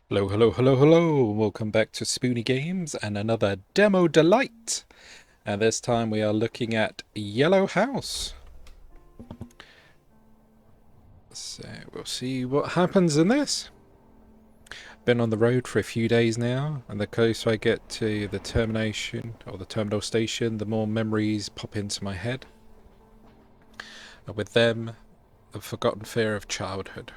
Hello, hello, hello, hello. Welcome back to Spoony Games and another Demo Delight. And this time we are looking at Yellow House. So we'll see what happens in this. Been on the road for a few days now, and the closer I get to the termination or the terminal station, the more memories pop into my head. And with them, a forgotten fear of childhood.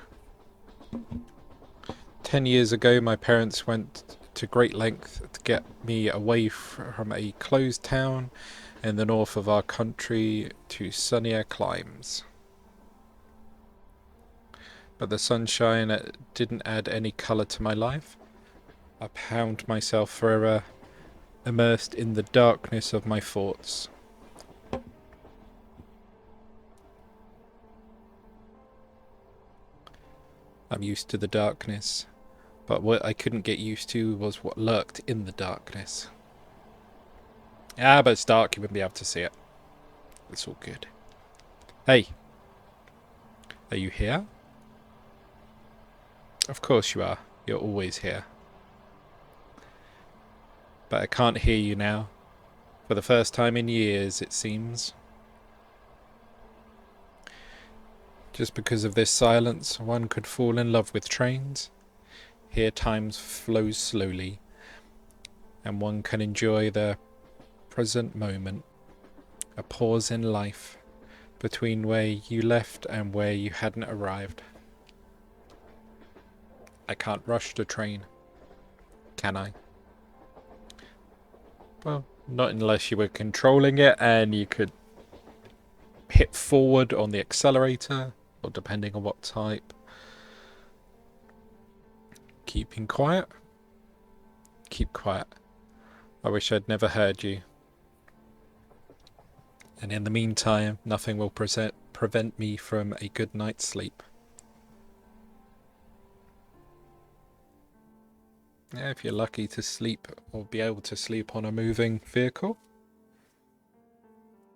10 years ago, my parents went to great length to get me away from a closed town in the north of our country to sunnier climes. But the sunshine didn't add any colour to my life. I found myself forever immersed in the darkness of my thoughts. I'm used to the darkness, but what I couldn't get used to was what lurked in the darkness. Ah, but it's dark, you wouldn't be able to see it. It's all good. Hey, are you here? Of course you are. You're always here. But I can't hear you now. For the first time in years, it seems. Just because of this silence, one could fall in love with trains. Here time flows slowly, and one can enjoy the present moment. A pause in life between where you left and where you hadn't arrived. I can't rush the train, can I? Well, not unless you were controlling it and you could hit forward on the accelerator, or depending on what type. Keeping quiet? Keep quiet. I wish I'd never heard you. And in the meantime, nothing will prevent me from a good night's sleep. Yeah, if you're lucky to sleep or be able to sleep on a moving vehicle,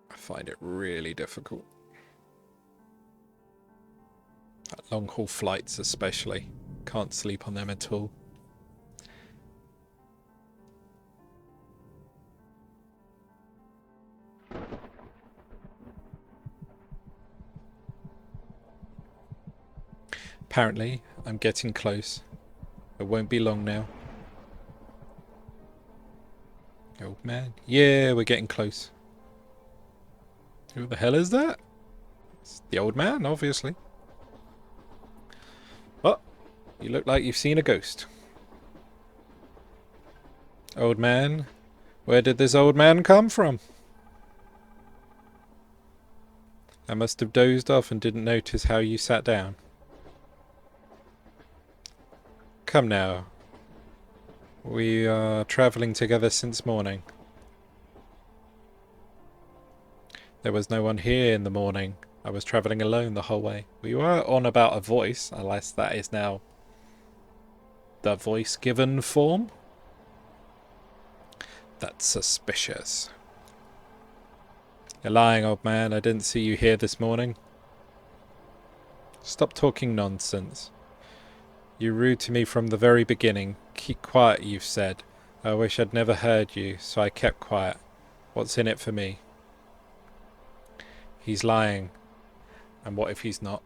I find it really difficult. Long haul flights especially, can't sleep on them at all. Apparently, I'm getting close. It won't be long now. Old man. Yeah, we're getting close. Who the hell is that? It's the old man, obviously. Oh, you look like you've seen a ghost. Old man? Where did this old man come from? I must have dozed off and didn't notice how you sat down. Come now. We are travelling together since morning. There was no one here in the morning. I was travelling alone the whole way. We were on about a voice, unless that is now the voice given form. That's suspicious. You're lying, old man. I didn't see you here this morning. Stop talking nonsense. You're rude to me from the very beginning. Keep quiet, you've said. I wish I'd never heard you, so I kept quiet. What's in it for me? He's lying. And what if he's not?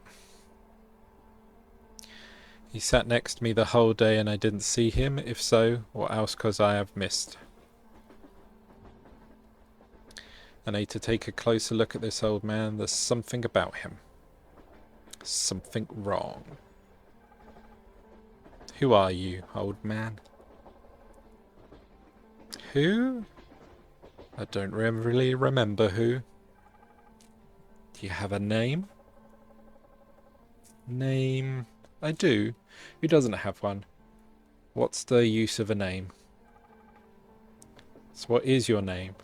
He sat next to me the whole day and I didn't see him. If so, what else could I have missed? I need to take a closer look at this old man. There's something about him. Something wrong. Who are you, old man? Who? I don't really remember who. Do you have a name? Name? I do. Who doesn't have one? What's the use of a name? So what is your name?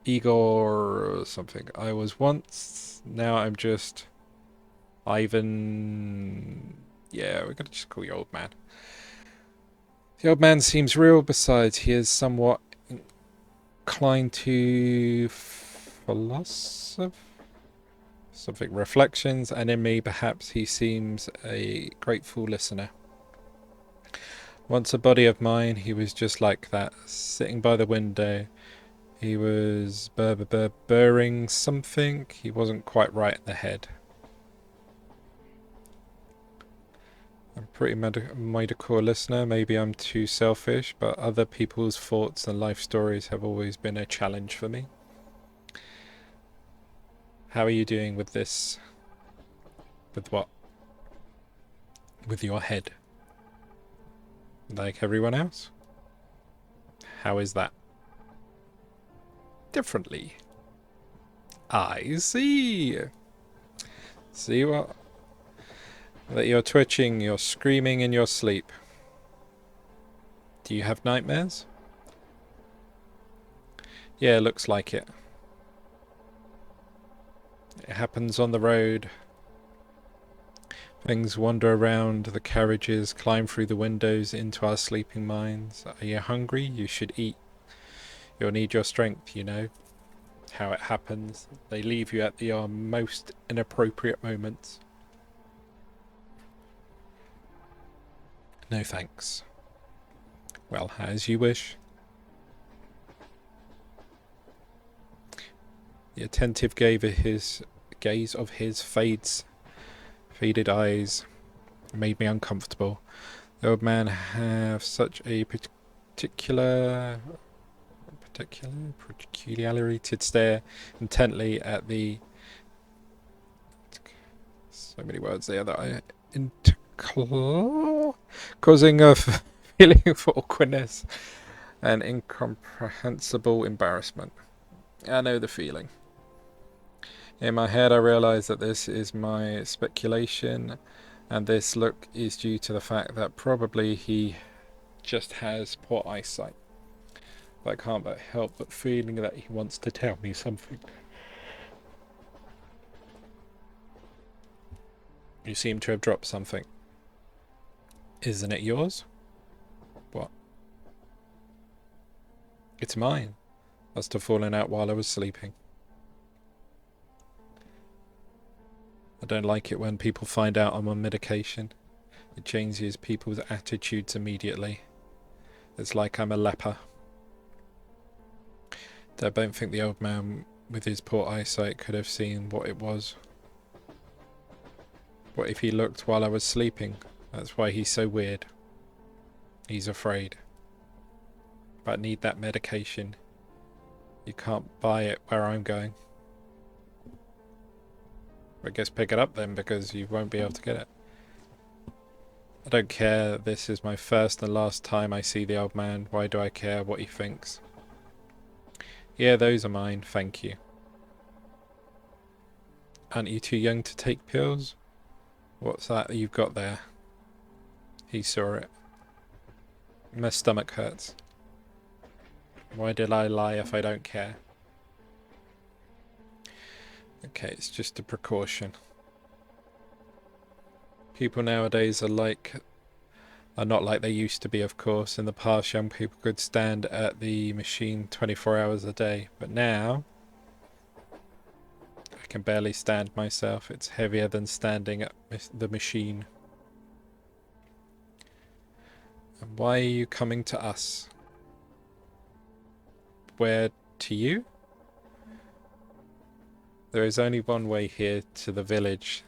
Igor something. I was once, now I'm just Ivan. Yeah, we're gonna just call you old man. The old man seems real, besides he is somewhat inclined to philosophy. Something reflections, and in me perhaps he seems a grateful listener. Once a buddy of mine, he was just like that, sitting by the window. He was burring something. He wasn't quite right in the head. I'm a pretty medical listener. Maybe I'm too selfish, but other people's thoughts and life stories have always been a challenge for me. How are you doing with this? With what? With your head? Like everyone else? How is that? Differently. I see. See what? That you're twitching, you're screaming in your sleep. Do you have nightmares? Yeah, looks like it. It happens on the road. Things wander around the carriages, climb through the windows into our sleeping minds. Are you hungry? You should eat. You'll need your strength, you know. How it happens. They leave you at your most inappropriate moments. No thanks. Well, as you wish. The attentive gaze of his faded eyes made me uncomfortable. The old man have such a peculiarity to stare intently at the... So many words there that I... causing a feeling of awkwardness and incomprehensible embarrassment. I know the feeling. In my head I realise that this is my speculation, and this look is due to the fact that probably he just has poor eyesight. But I can't help but feeling that he wants to tell me something. You seem to have dropped something. Isn't it yours? What? It's mine. Must have fallen out while I was sleeping. I don't like it when people find out I'm on medication. It changes people's attitudes immediately. It's like I'm a leper. I don't think the old man with his poor eyesight could have seen what it was. What if he looked while I was sleeping? That's why he's so weird. He's afraid. But I need that medication. You can't buy it where I'm going. I guess pick it up then, because you won't be able to get it. I don't care. This is my first and last time I see the old man. Why do I care what he thinks? Yeah, those are mine, thank you. Aren't you too young to take pills? What's that you've got there? He saw it. My stomach hurts. Why did I lie if I don't care? Okay, it's just a precaution. People nowadays are not like they used to be, of course. In the past, young people could stand at the machine 24 hours a day, but now I can barely stand myself. It's heavier than standing at the machine. And why are you coming to us? Where to you? There is only one way here to the village.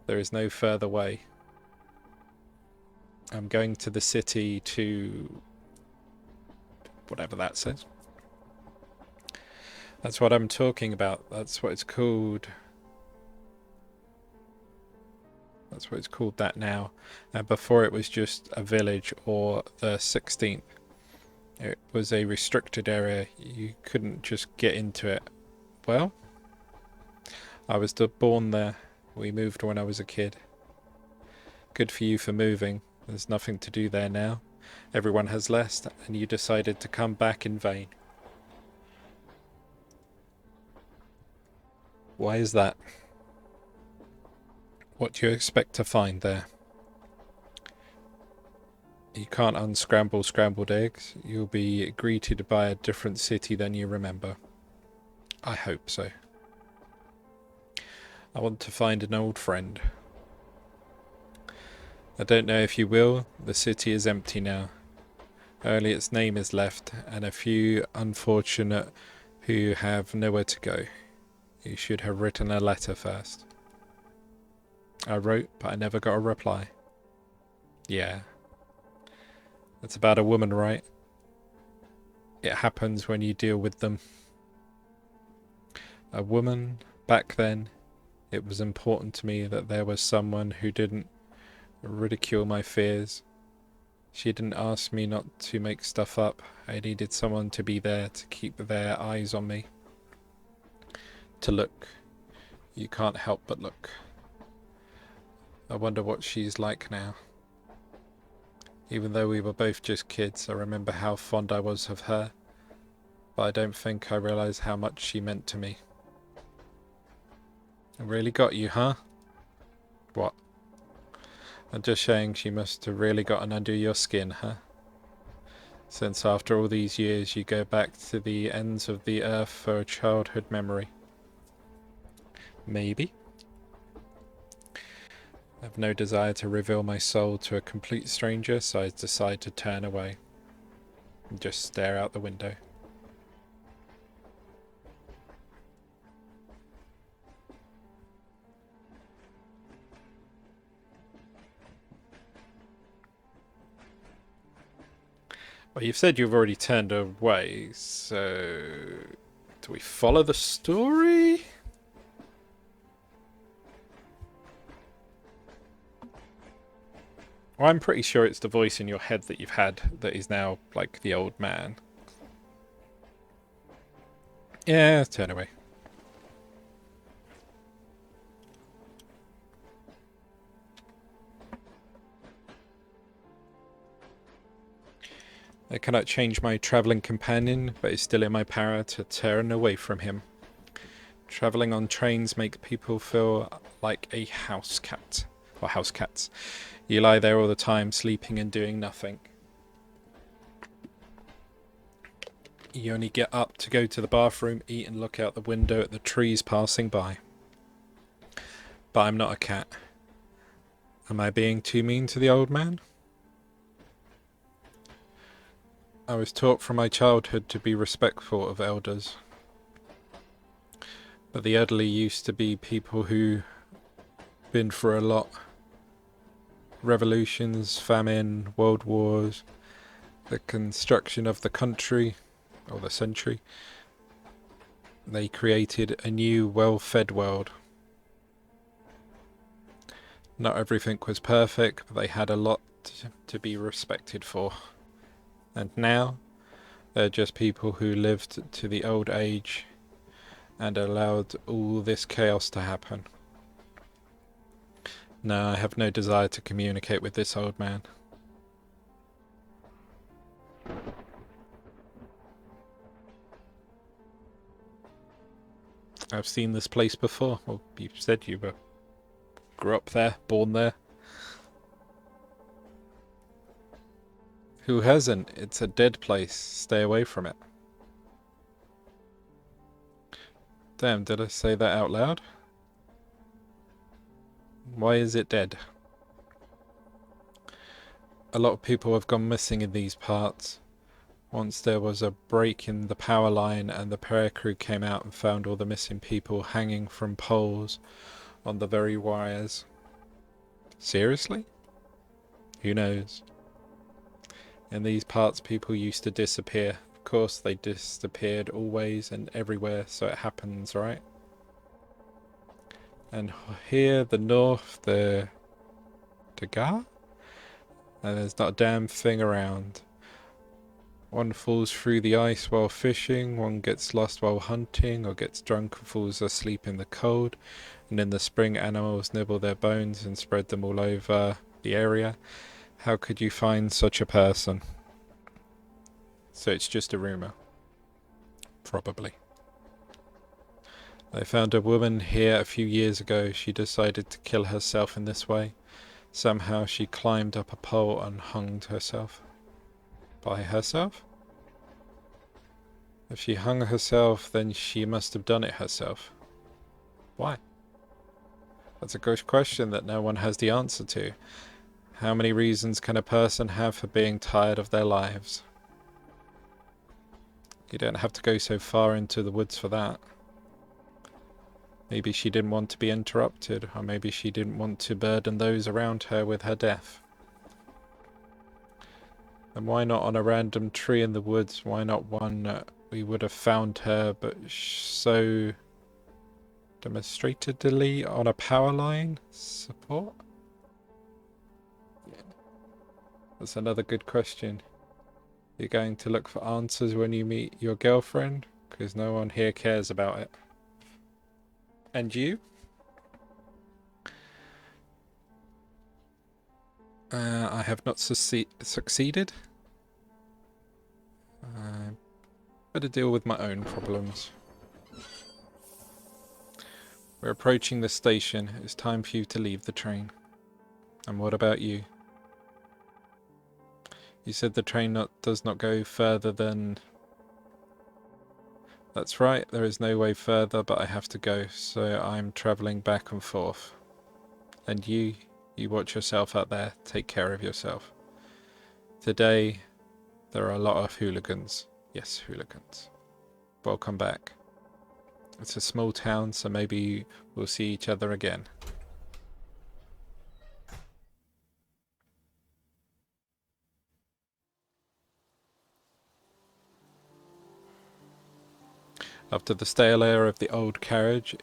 There is no further way. I'm going to the city to... whatever that says. That's what I'm talking about. That's what it's called. That's what it's called that now. And before it was just a village, or the 16th. It was a restricted area. You couldn't just get into it. Well, I was born there. We moved when I was a kid. Good for you for moving. There's nothing to do there now. Everyone has left, and you decided to come back in vain. Why is that? What do you expect to find there? You can't unscramble scrambled eggs. You'll be greeted by a different city than you remember. I hope so. I want to find an old friend. I don't know if you will. The city is empty now. Only its name is left, and a few unfortunate who have nowhere to go. You should have written a letter first. I wrote, but I never got a reply. Yeah. It's about a woman, right? It happens when you deal with them. A woman, back then, it was important to me that there was someone who didn't ridicule my fears. She didn't ask me not to make stuff up. I needed someone to be there to keep their eyes on me. To look. You can't help but look. I wonder what she's like now. Even though we were both just kids, I remember how fond I was of her, but I don't think I realised how much she meant to me. I really got you, huh? What? I'm just saying she must have really gotten under your skin, huh? Since after all these years you go back to the ends of the earth for a childhood memory. Maybe. I have no desire to reveal my soul to a complete stranger, so I decide to turn away and just stare out the window. Well, you've said you've already turned away, so do we follow the story? Well, I'm pretty sure it's the voice in your head that you've had that is now like the old man. Yeah, turn away. I cannot change my travelling companion, but it's still in my power to turn away from him. Travelling on trains make people feel like a house cat. Or house cats. You lie there all the time, sleeping and doing nothing. You only get up to go to the bathroom, eat and look out the window at the trees passing by. But I'm not a cat. Am I being too mean to the old man? I was taught from my childhood to be respectful of elders. But the elderly used to be people who been through a lot. Revolutions, famine, world wars, the construction of the country, or the century. They created a new, well-fed world. Not everything was perfect, but they had a lot to be respected for. And now, they're just people who lived to the old age and allowed all this chaos to happen. No, I have no desire to communicate with this old man. I've seen this place before. Well, you said you grew up there, born there. Who hasn't? It's a dead place. Stay away from it. Damn, did I say that out loud? Why is it dead? A lot of people have gone missing in these parts. Once there was a break in the power line and the repair crew came out and found all the missing people hanging from poles on the very wires. Seriously? Who knows? In these parts people used to disappear. Of course they disappeared always and everywhere, so it happens, right? And here, the north, the Dagar? And there's not a damn thing around. One falls through the ice while fishing, one gets lost while hunting, or gets drunk and falls asleep in the cold, and in the spring animals nibble their bones and spread them all over the area. How could you find such a person? So it's just a rumour. Probably. I found a woman here a few years ago. She decided to kill herself in this way. Somehow she climbed up a pole and hung herself. By herself? If she hung herself, then she must have done it herself. Why? That's a good question that no one has the answer to. How many reasons can a person have for being tired of their lives? You don't have to go so far into the woods for that. Maybe she didn't want to be interrupted, or maybe she didn't want to burden those around her with her death. And why not on a random tree in the woods? Why not one we would have found her, but so demonstratedly on a power line support? Yeah. That's another good question. You're going to look for answers when you meet your girlfriend? Because no one here cares about it. And you? I have not succeeded. I better deal with my own problems. We're approaching the station. It's time for you to leave the train. And what about you? You said the train does not go further than... That's right, there is no way further, but I have to go, so I'm travelling back and forth. And you watch yourself out there, take care of yourself. Today, there are a lot of hooligans. Yes, hooligans. Welcome back. It's a small town, so maybe we'll see each other again. After the stale air of the old carriage,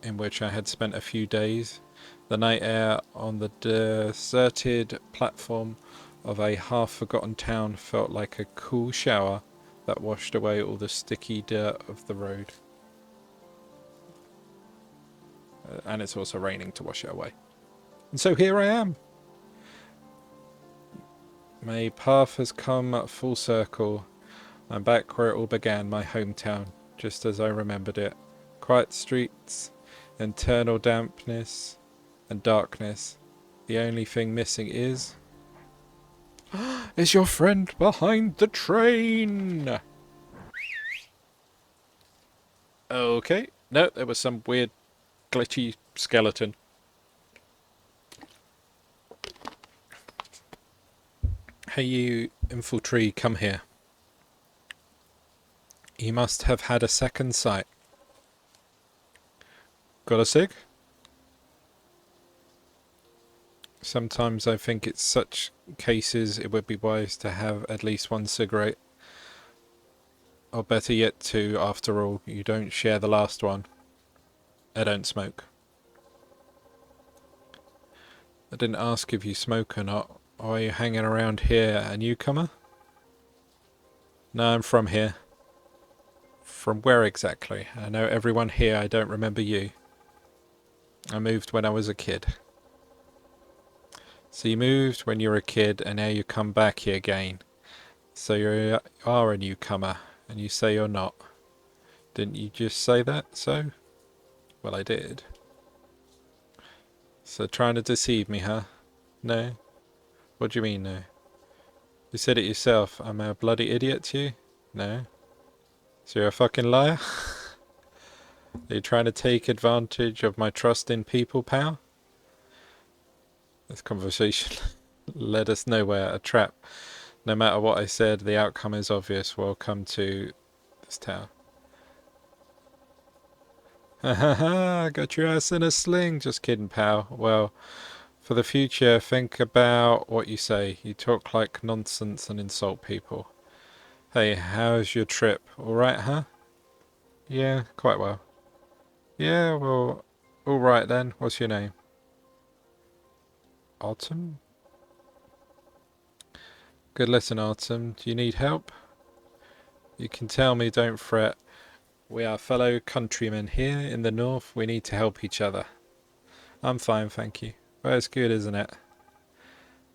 in which I had spent a few days, the night air on the deserted platform of a half-forgotten town felt like a cool shower that washed away all the sticky dirt of the road. And it's also raining to wash it away. And so here I am. My path has come full circle. I'm back where it all began, my hometown, just as I remembered it. Quiet streets, internal dampness, and darkness. The only thing missing is your friend behind the train! Okay. No, there was some weird glitchy skeleton. Hey you, infiltree, come here. You must have had a second sight. Got a cig? Sometimes I think in such cases it would be wise to have at least one cigarette. Or better yet two, after all, you don't share the last one. I don't smoke. I didn't ask if you smoke or not. Or are you hanging around here, a newcomer? No, I'm from here. From where exactly? I know everyone here, I don't remember you. I moved when I was a kid. So you moved when you were a kid, and now you come back here again. So you are a newcomer, and you say you're not. Didn't you just say that, so? Well, I did. So trying to deceive me, huh? No? What do you mean, no? You said it yourself. I'm a bloody idiot to you? No? So you're a fucking liar? Are you trying to take advantage of my trust in people, pal? This conversation led us nowhere. A trap. No matter what I said, the outcome is obvious. Welcome to this town. Ha ha ha, got your ass in a sling. Just kidding, pal. Well, for the future, think about what you say. You talk like nonsense and insult people. Hey, how's your trip? Alright, huh? Yeah, quite well. Yeah, well, alright then. What's your name? Autumn? Good listen, Autumn. Do you need help? You can tell me, don't fret. We are fellow countrymen here in the north. We need to help each other. I'm fine, thank you. Well, it's good, isn't it?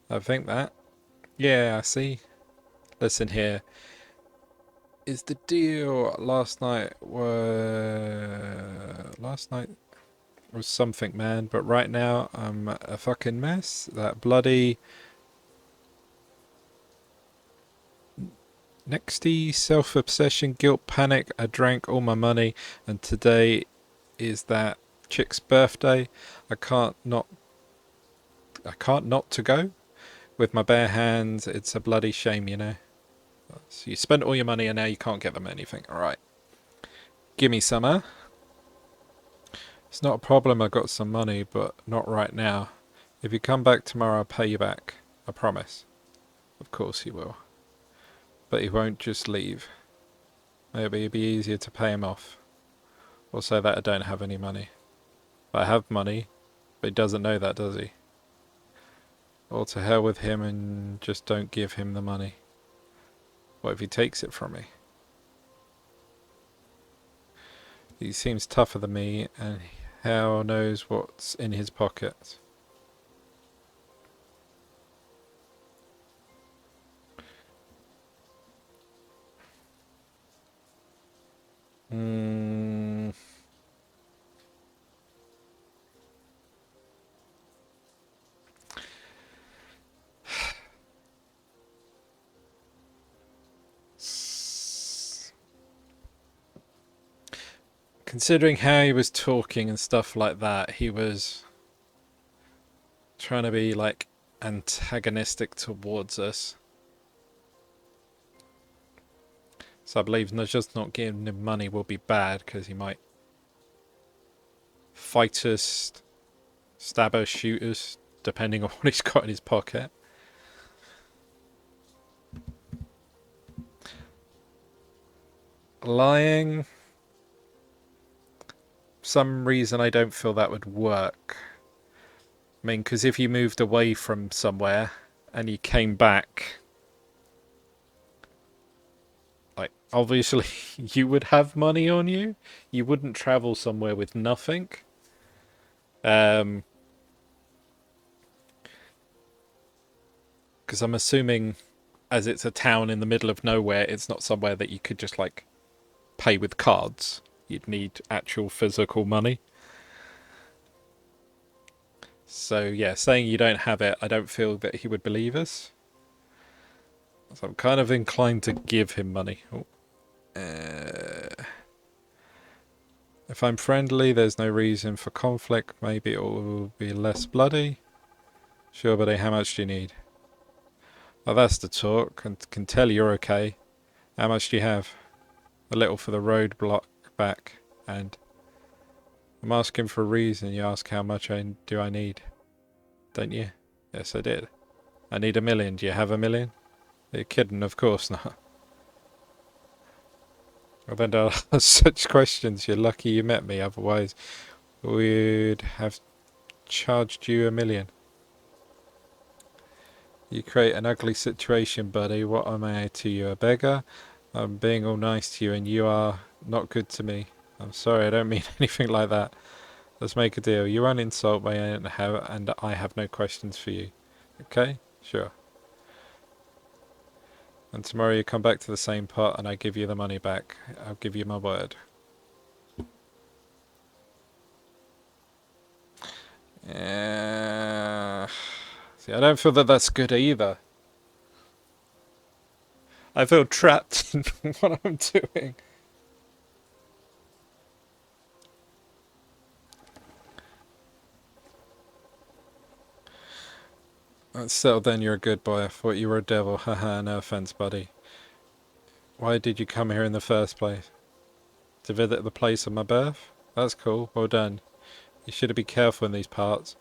I think that. Yeah, I see. Listen here. Is the deal last night was something, man, but right now I'm a fucking mess. That bloody nexty self-obsession, guilt, panic. I drank all my money, and today is that chick's birthday. I can't not I can't not to go. With my bare hands, it's a bloody shame, you know. So you spent all your money and now you can't get them anything. Alright. Gimme some, huh? It's not a problem I got some money, but not right now. If you come back tomorrow, I'll pay you back. I promise. Of course he will. But he won't just leave. Maybe it'd be easier to pay him off. Or say that I don't have any money. But I have money, but he doesn't know that, does he? Or to hell with him and just don't give him the money. What if he takes it from me? He seems tougher than me, and hell knows what's in his pockets. Considering how he was talking and stuff like that, he was trying to be like antagonistic towards us. So I believe just not giving him money will be bad, because he might fight us, stab us, shoot us, depending on what he's got in his pocket. Lying, some reason I don't feel that would work. I mean, because if you moved away from somewhere and you came back, like, obviously you would have money on you. You wouldn't travel somewhere with nothing. Because I'm assuming, as it's a town in the middle of nowhere, it's not somewhere that you could just, like, pay with cards. You'd need actual physical money. So yeah, saying you don't have it, I don't feel that he would believe us. So I'm kind of inclined to give him money. Oh. If I'm friendly, there's no reason for conflict. Maybe it will be less bloody. Sure, buddy, how much do you need? Oh, that's the talk. And can tell you're okay. How much do you have? A little for the road block back. And I'm asking for a reason. You ask how much do I need? Don't you? Yes, I did. I need 1 million. Do you have 1 million? You're kidding, of course not. Well, then don't ask such questions. You're lucky you met me, otherwise we'd have charged you 1 million. You create an ugly situation, buddy. What am I to you, a beggar? I'm being all nice to you and you are not good to me. I'm sorry, I don't mean anything like that. Let's make a deal. You won't insult me and I have no questions for you. Okay? Sure. And tomorrow you come back to the same pot and I give you the money back. I'll give you my word. See, I don't feel that that's good either. I feel trapped in what I'm doing. So then you're a good boy. I thought you were a devil. Haha, no offense, buddy. Why did you come here in the first place? To visit the place of my birth? That's cool. Well done. You should be careful in these parts.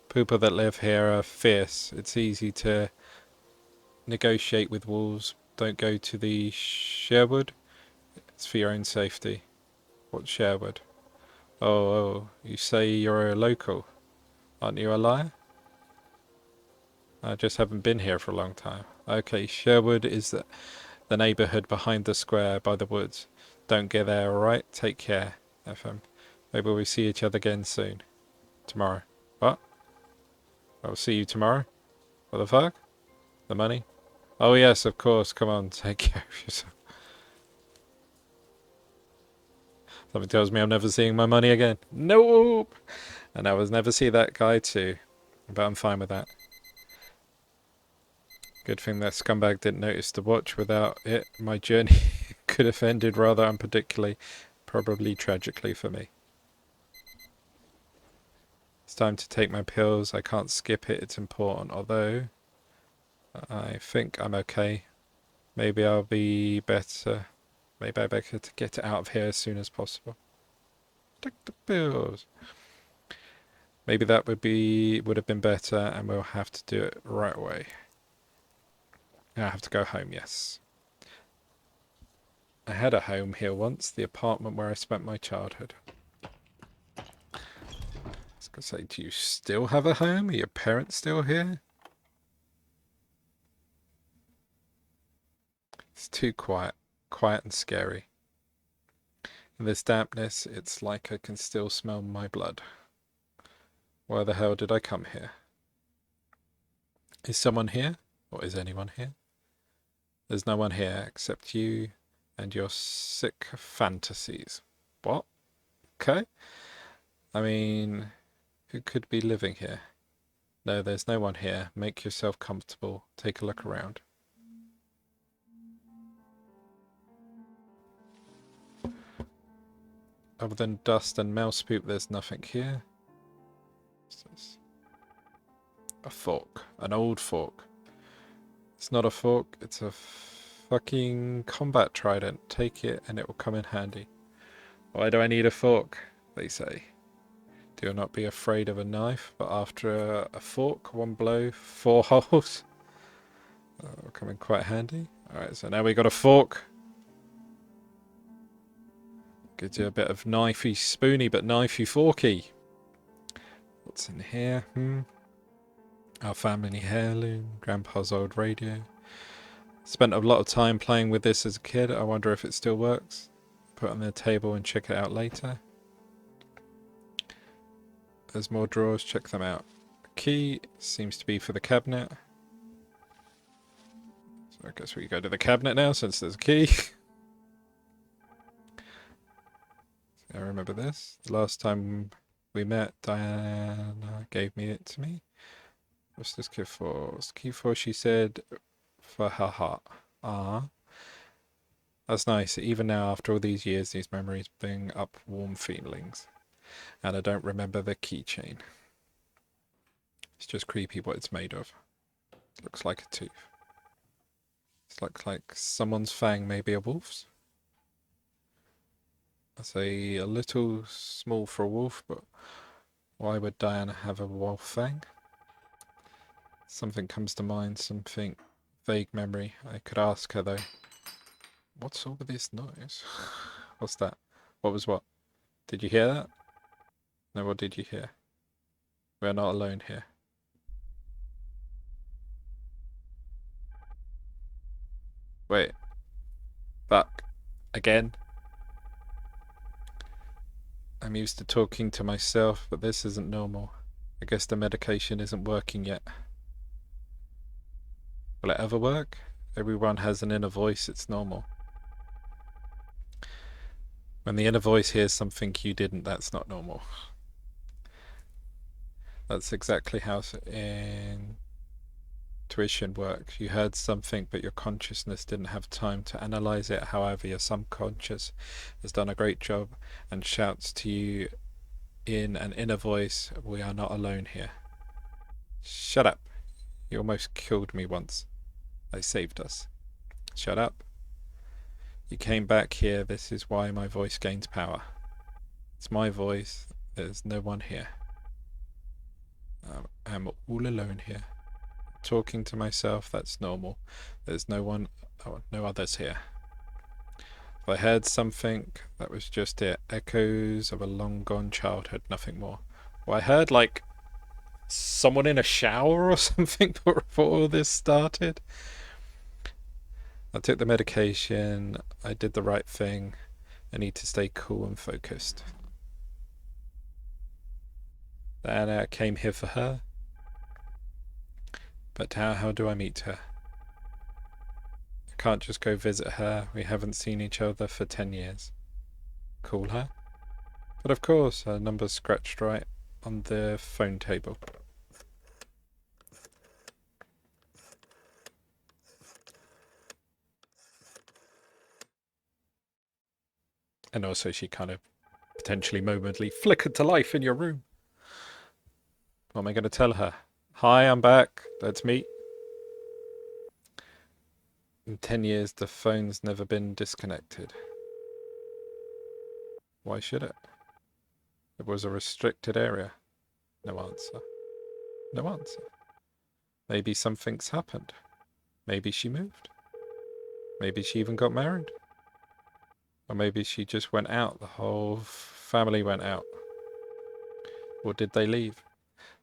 People that live here are fierce. It's easy to negotiate with wolves. Don't go to the Sherwood. It's for your own safety. What's Sherwood? Oh, you say you're a local. Aren't you a liar? I just haven't been here for a long time. Okay, Sherwood is the neighbourhood behind the square by the woods. Don't get there, alright? Take care, FM. Maybe we'll see each other again soon. Tomorrow. What? I'll see you tomorrow? What the fuck? The money? Oh yes, of course. Come on, take care of yourself. Something tells me I'm never seeing my money again. Nope! And I will never see that guy too. But I'm fine with that. Good thing that scumbag didn't notice the watch. Without it, my journey could have ended rather unpredictably, probably tragically for me. It's time to take my pills. I can't skip it. It's important. Although, I think I'm okay. Maybe I'll be better. Maybe I better to get it out of here as soon as possible. Take the pills. Maybe that would have been better, and we'll have to do it right away. I have to go home, yes. I had a home here once, the apartment where I spent my childhood. I was going to say, do you still have a home? Are your parents still here? It's too quiet. Quiet and scary. In this dampness, it's like I can still smell my blood. Why the hell did I come here? Is someone here? Or is anyone here? There's no one here except you and your sick fantasies. What? Okay. I mean, who could be living here? No, there's no one here. Make yourself comfortable. Take a look around. Other than dust and mouse poop, there's nothing here. What's this? A fork. An old fork. It's not a fork, it's a fucking combat trident. Take it and it will come in handy. Why do I need a fork? They say. Do not be afraid of a knife, but after a fork, one blow, 4 holes. Will come in quite handy. Alright, so now we got a fork. Gives you a bit of knifey spoony, but knifey forky. What's in here? Our family heirloom, Grandpa's old radio. Spent a lot of time playing with this as a kid. I wonder if it still works. Put it on the table and check it out later. There's more drawers, check them out. Key seems to be for the cabinet. So I guess we go to the cabinet now since there's a key. I remember this. The last time we met, Diana gave it to me. What's this key for? What's the key for? She said, for her heart. Ah. That's nice. Even now, after all these years, these memories bring up warm feelings. And I don't remember the keychain. It's just creepy what it's made of. It looks like a tooth. It looks like someone's fang, maybe a wolf's. I say a little small for a wolf, but why would Diana have a wolf fang? Something comes to mind, something vague memory. I could ask her though. What's all this noise? What's that? What was what? Did you hear that? No, what did you hear? We're not alone here. Wait. Fuck. Again? I'm used to talking to myself, but this isn't normal. I guess the medication isn't working yet. Will it ever work? Everyone has an inner voice, it's normal. When the inner voice hears something you didn't, that's not normal. That's exactly how intuition works. You heard something, but your consciousness didn't have time to analyze it. However, your subconscious has done a great job and shouts to you in an inner voice, we are not alone here. Shut up. You almost killed me once. They saved us. Shut up. You came back here. This is why my voice gains power. It's my voice. There's no one here. I'm all alone here. Talking to myself, that's normal. There's no one, no others here. If I heard something, that was just it. Echoes of a long gone childhood, nothing more. Well, I heard like someone in a shower or something before all this started. I took the medication. I did the right thing. I need to stay cool and focused. And I came here for her. But how do I meet her? I can't just go visit her. We haven't seen each other for 10 years. Call her? But of course, her number's scratched right on the phone table. And also she kind of potentially momently flickered to life in your room. What am I going to tell her? Hi, I'm back. Let's meet. In 10 years, the phone's never been disconnected. Why should it? It was a restricted area. No answer. No answer. Maybe something's happened. Maybe she moved. Maybe she even got married. Or maybe she just went out. The whole family went out. Or did they leave?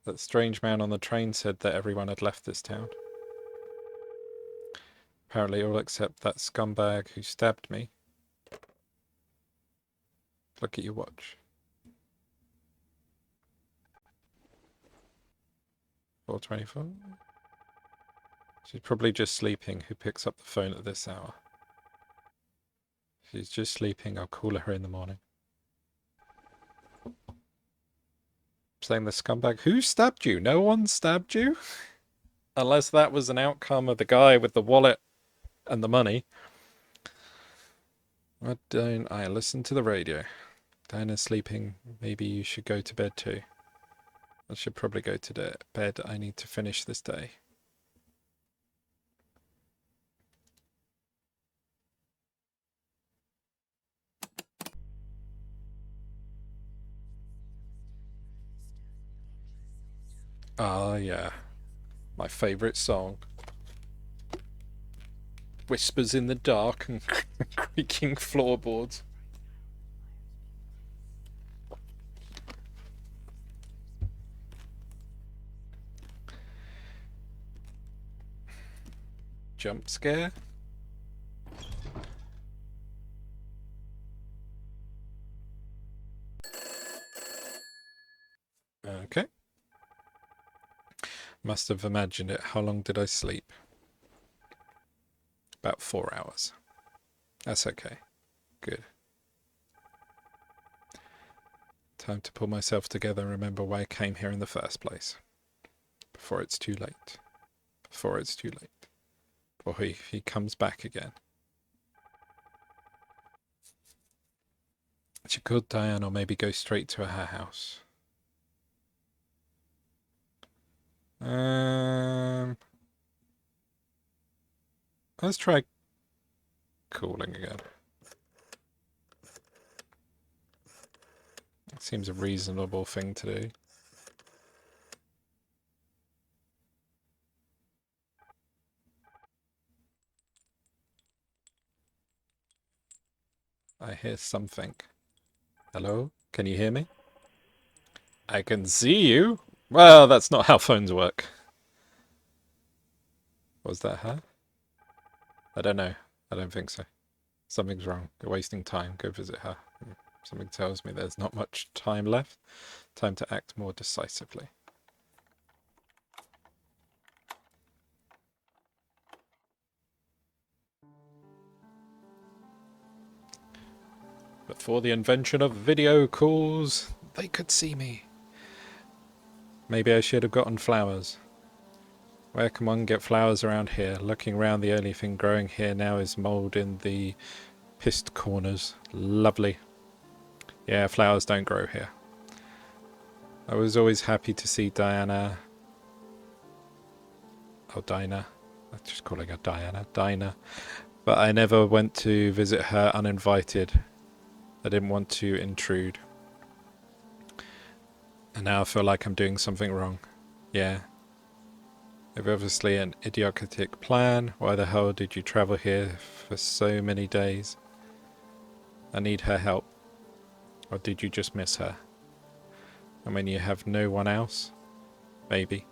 That strange man on the train said that everyone had left this town. Apparently all except that scumbag who stabbed me. Look at your watch. 4:24. She's probably just sleeping. Who picks up the phone at this hour? She's just sleeping. I'll call her in the morning. Saying the scumbag. Who stabbed you? No one stabbed you? Unless that was an outcome of the guy with the wallet and the money. Why don't I listen to the radio? Diana's sleeping. Maybe you should go to bed too. I should probably go to bed. I need to finish this day. Ah, yeah. My favourite song. Whispers in the dark and creaking floorboards. Jump scare? Okay. Must have imagined it. How long did I sleep? About 4 hours. That's okay. Good. Time to pull myself together and remember why I came here in the first place. Before it's too late. Before it's too late. Or he comes back again. She could Diane or maybe go straight to her house. Let's try calling again. Seems a reasonable thing to do. I hear something. Hello? Can you hear me? I can see you. Well, that's not how phones work. Was that her? I don't know. I don't think so. Something's wrong. You're wasting time. Go visit her. Something tells me there's not much time left. Time to act more decisively. Before the invention of video calls, they could see me. Maybe I should have gotten flowers. Where can one get flowers around here? Looking around, the only thing growing here now is mould in the pissed corners. Lovely. Yeah, flowers don't grow here. I was always happy to see Diana. Oh, Dinah. I'm just calling her Diana. Dinah. But I never went to visit her uninvited. I didn't want to intrude. And now I feel like I'm doing something wrong. Yeah. Obviously an idiotic plan. Why the hell did you travel here for so many days? I need her help. Or did you just miss her? And when you have no one else? Maybe.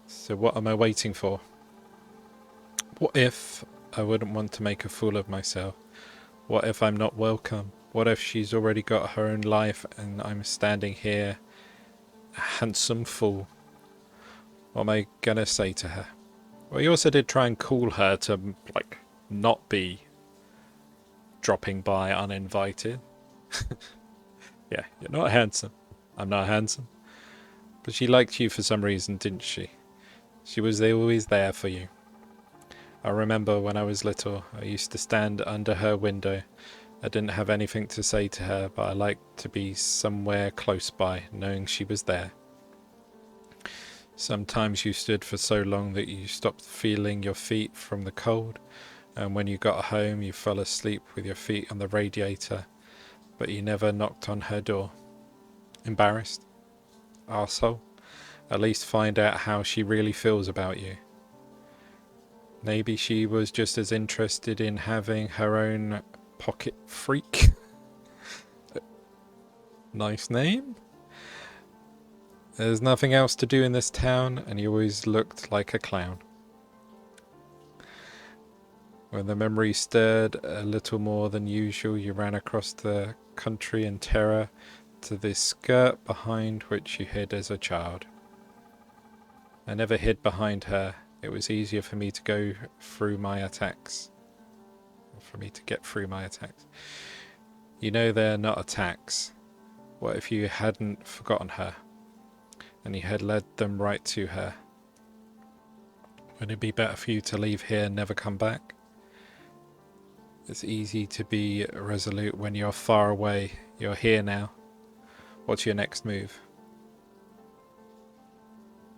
So what am I waiting for? What if I wouldn't want to make a fool of myself? What if I'm not welcome? What if she's already got her own life and I'm standing here, a handsome fool? What am I gonna say to her? Well, you also did try and call her to, like, not be dropping by uninvited. Yeah, you're not handsome. I'm not handsome. But she liked you for some reason, didn't she? She was always there for you. I remember when I was little, I used to stand under her window I didn't have anything to say to her, but I liked to be somewhere close by, knowing she was there. Sometimes you stood for so long that you stopped feeling your feet from the cold, and when you got home you fell asleep with your feet on the radiator, but you never knocked on her door. Embarrassed? Arsehole? At least find out how she really feels about you. Maybe she was just as interested in having her own pocket freak. Nice name. There's nothing else to do in this town, and you always looked like a clown. When the memory stirred a little more than usual, you ran across the country in terror to the skirt behind which you hid as a child. I never hid behind her. It was easier for me to go through my attacks. For me to get through my attacks. You know they're not attacks. What if you hadn't forgotten her, and you had led them right to her? Wouldn't it be better for you to leave here and never come back? It's easy to be resolute when you're far away. You're here now. What's your next move?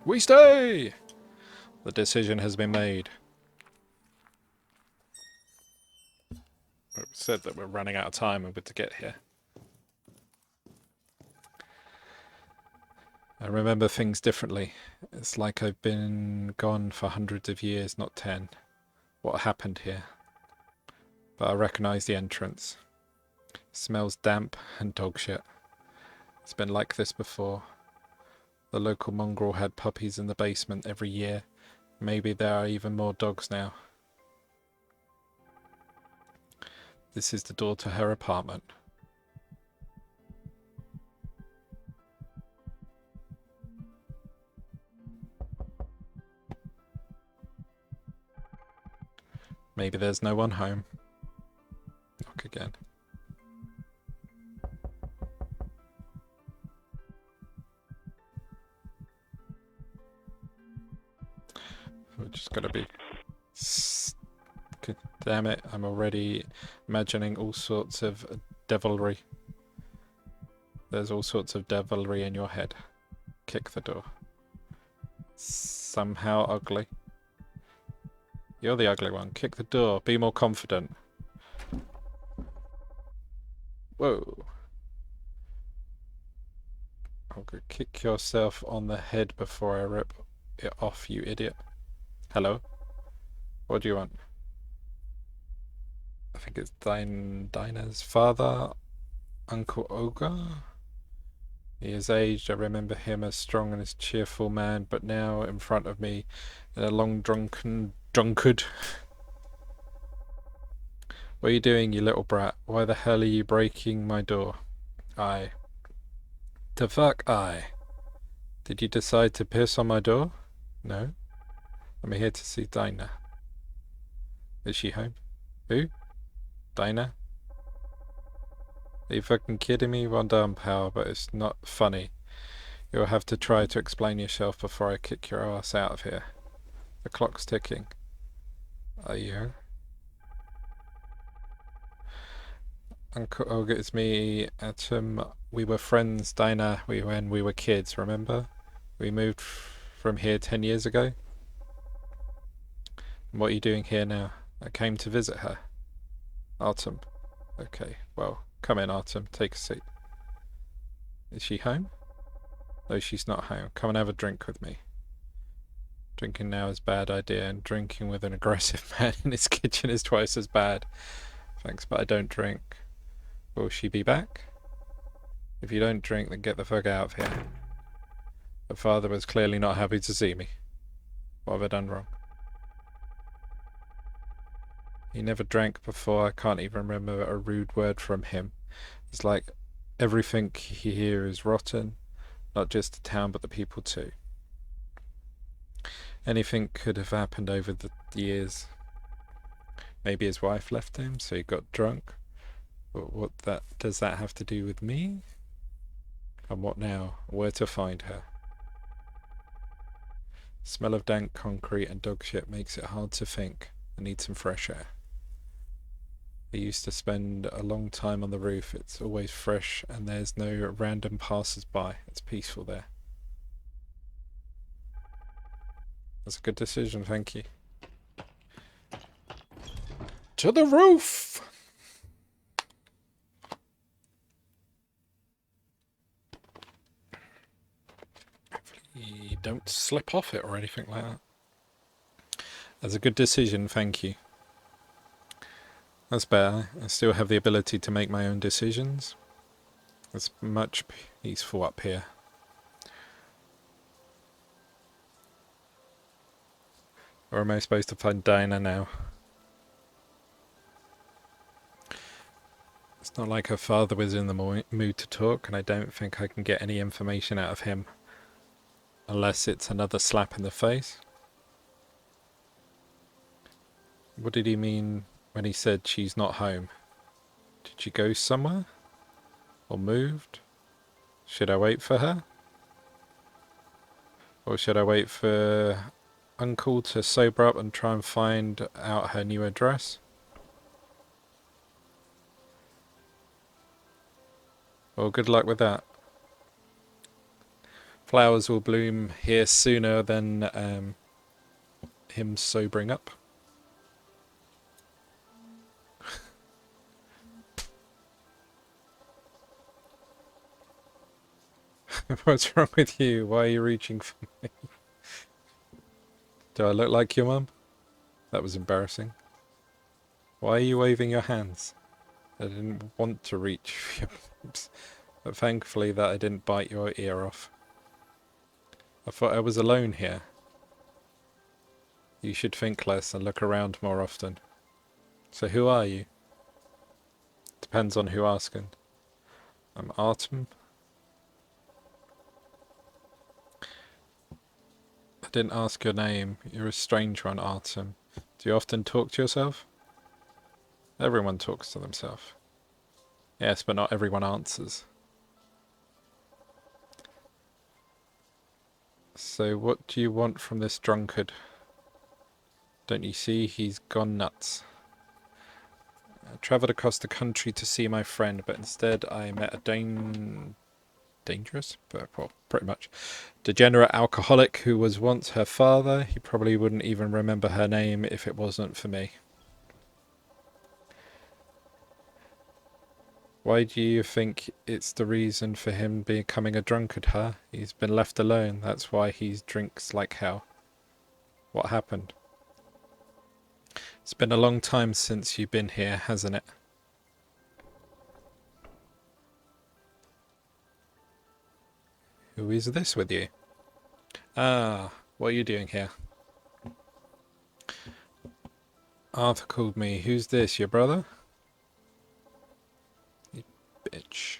We stay! The decision has been made. It said that we're running out of time and we're to get here. I remember things differently. It's like I've been gone for hundreds of years, not 10. What happened here? But I recognize the entrance. It smells damp and dog shit. It's been like this before. The local mongrel had puppies in the basement every year. Maybe there are even more dogs now. This is the door to her apartment. Maybe there's no one home. Knock again. We're just gotta be... Damn it, I'm already imagining all sorts of devilry. There's all sorts of devilry in your head. Kick the door. Somehow ugly. You're the ugly one. Kick the door. Be more confident. Whoa. I'm gonna kick yourself on the head before I rip it off, you idiot. Hello? What do you want? I think it's Dinah's father, Uncle Olga. He is aged. I remember him as strong and as cheerful man, but now in front of me in a long drunkard. What are you doing, you little brat? Why the hell are you breaking my door? I. The fuck I? Did you decide to piss on my door? No. I'm here to see Dinah. Is she home? Who? Dinah? Are you fucking kidding me? One damn pal, but it's not funny. You'll have to try to explain yourself before I kick your ass out of here. The clock's ticking. Are you? Uncle Olga, it's me, Atom. We were friends, Dinah, when we were kids, remember? We moved from here 10 years ago. And what are you doing here now? I came to visit her. Artem. Okay, well, come in, Artem. Take a seat. Is she home? No, she's not home. Come and have a drink with me. Drinking now is a bad idea, and drinking with an aggressive man in his kitchen is twice as bad. Thanks, but I don't drink. Will she be back? If you don't drink, then get the fuck out of here. Her father was clearly not happy to see me. What have I done wrong? He never drank before. I can't even remember a rude word from him. It's like everything here is rotten. Not just the town, but the people too. Anything could have happened over the years. Maybe his wife left him, so he got drunk. What does that have to do with me? And what now? Where to find her? Smell of dank concrete and dog shit makes it hard to think. I need some fresh air. I used to spend a long time on the roof. It's always fresh and there's no random passers-by. It's peaceful there. That's a good decision, thank you. To the roof! Hopefully you don't slip off it or anything like that. That's a good decision, thank you. That's better. I still have the ability to make my own decisions. It's much peaceful up here. Or am I supposed to find Dinah now? It's not like her father was in the mood to talk, and I don't think I can get any information out of him. Unless it's another slap in the face. What did he mean when he said she's not home? Did she go somewhere? Or moved? Should I wait for her? Or should I wait for Uncle to sober up and try and find out her new address? Well, good luck with that. Flowers will bloom here sooner than him sobering up. What's wrong with you? Why are you reaching for me? Do I look like your mum? That was embarrassing. Why are you waving your hands? I didn't want to reach for your boobs, but thankfully that I didn't bite your ear off. I thought I was alone here. You should think less and look around more often. So who are you? Depends on who asking. I'm Artem. I didn't ask your name. You're a strange one, Artem. Do you often talk to yourself? Everyone talks to themselves. Yes, but not everyone answers. So what do you want from this drunkard? Don't you see he's gone nuts? I travelled across the country to see my friend, but instead I met a dangerous, but well, pretty much degenerate alcoholic who was once her father. He probably wouldn't even remember her name if it wasn't for me. Why do you think it's the reason for him becoming a drunkard, huh? He's been left alone, that's why he drinks like hell. What happened? It's been a long time since you've been here, hasn't it? Who is this with you? Ah, what are you doing here? Arthur called me. Who's this, your brother? You bitch.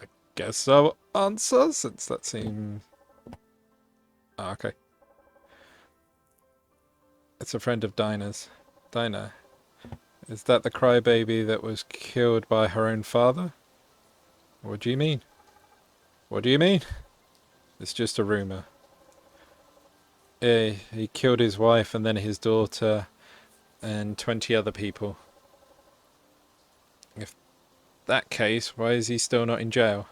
I guess I'll answer, since that seems... Ah, okay. It's a friend of Dinah's. Dinah. Is that the crybaby that was killed by her own father? What do you mean? What do you mean? It's just a rumour. Yeah, he killed his wife and then his daughter and 20 other people. If that case, why is he still not in jail?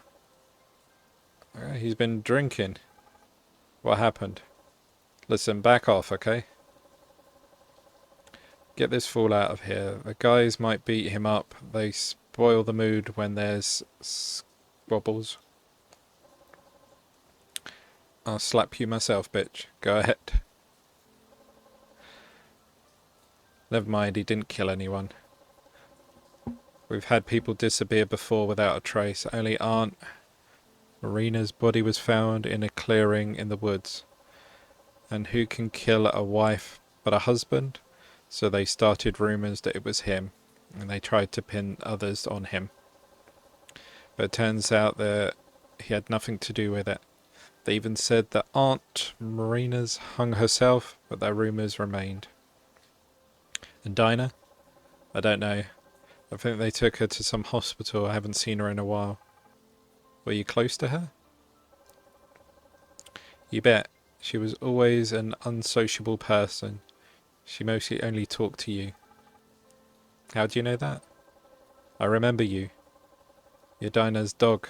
He's been drinking. What happened? Listen, back off, okay? Get this fool out of here. The guys might beat him up. They spoil the mood when there's squabbles. I'll slap you myself, bitch. Go ahead. Never mind, he didn't kill anyone. We've had people disappear before without a trace. Only Aunt Marina's body was found in a clearing in the woods. And who can kill a wife but a husband? So they started rumours that it was him, and they tried to pin others on him. But it turns out that he had nothing to do with it. They even said that Aunt Marina's hung herself, but their rumours remained. And Dinah? I don't know. I think they took her to some hospital. I haven't seen her in a while. Were you close to her? You bet. She was always an unsociable person. She mostly only talked to you. How do you know that? I remember you. You're Dinah's dog.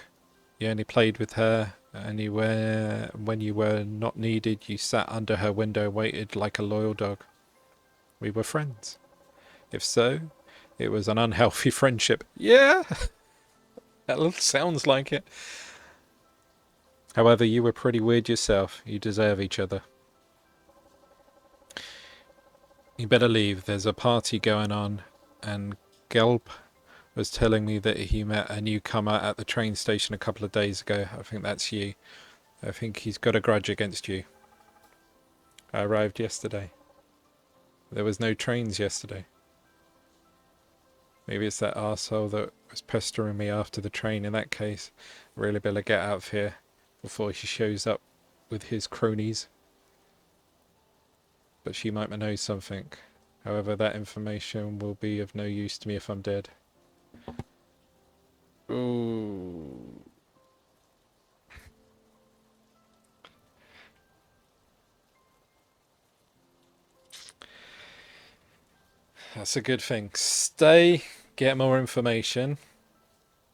You only played with her, and when you were not needed, you sat under her window and waited like a loyal dog. We were friends. If so, it was an unhealthy friendship. Yeah, that sounds like it. However, you were pretty weird yourself. You deserve each other. You better leave. There's a party going on, and Gelb was telling me that he met a newcomer at the train station a couple of days ago. I think that's you. I think he's got a grudge against you. I arrived yesterday. There was no trains yesterday. Maybe it's that arsehole that was pestering me after the train. In that case, I really better get out of here before he shows up with his cronies. But she might know something. However, that information will be of no use to me if I'm dead. Ooh. That's a good thing. Stay, get more information,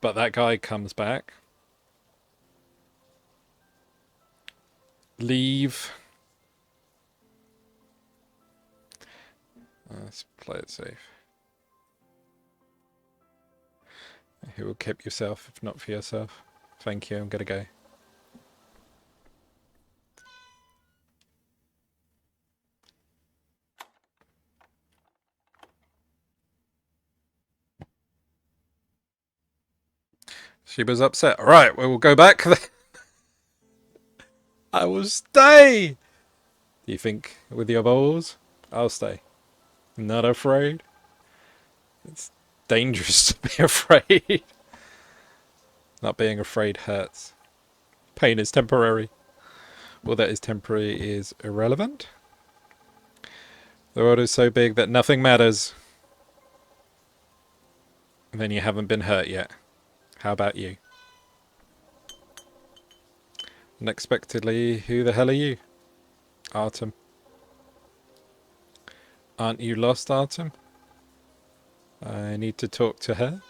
but that guy comes back. Leave. Let's play it safe. Who will keep yourself if not for yourself? Thank you, I'm gonna go. She was upset. Alright, we will go back. I will stay! Do you think with your balls? I'll stay. Not afraid? It's dangerous to be afraid. Not being afraid hurts. Pain is temporary. Well, that is temporary is irrelevant. The world is so big that nothing matters. And then you haven't been hurt yet. How about you? Unexpectedly, who the hell are you? Artem. Aren't you lost, Artem? I need to talk to her.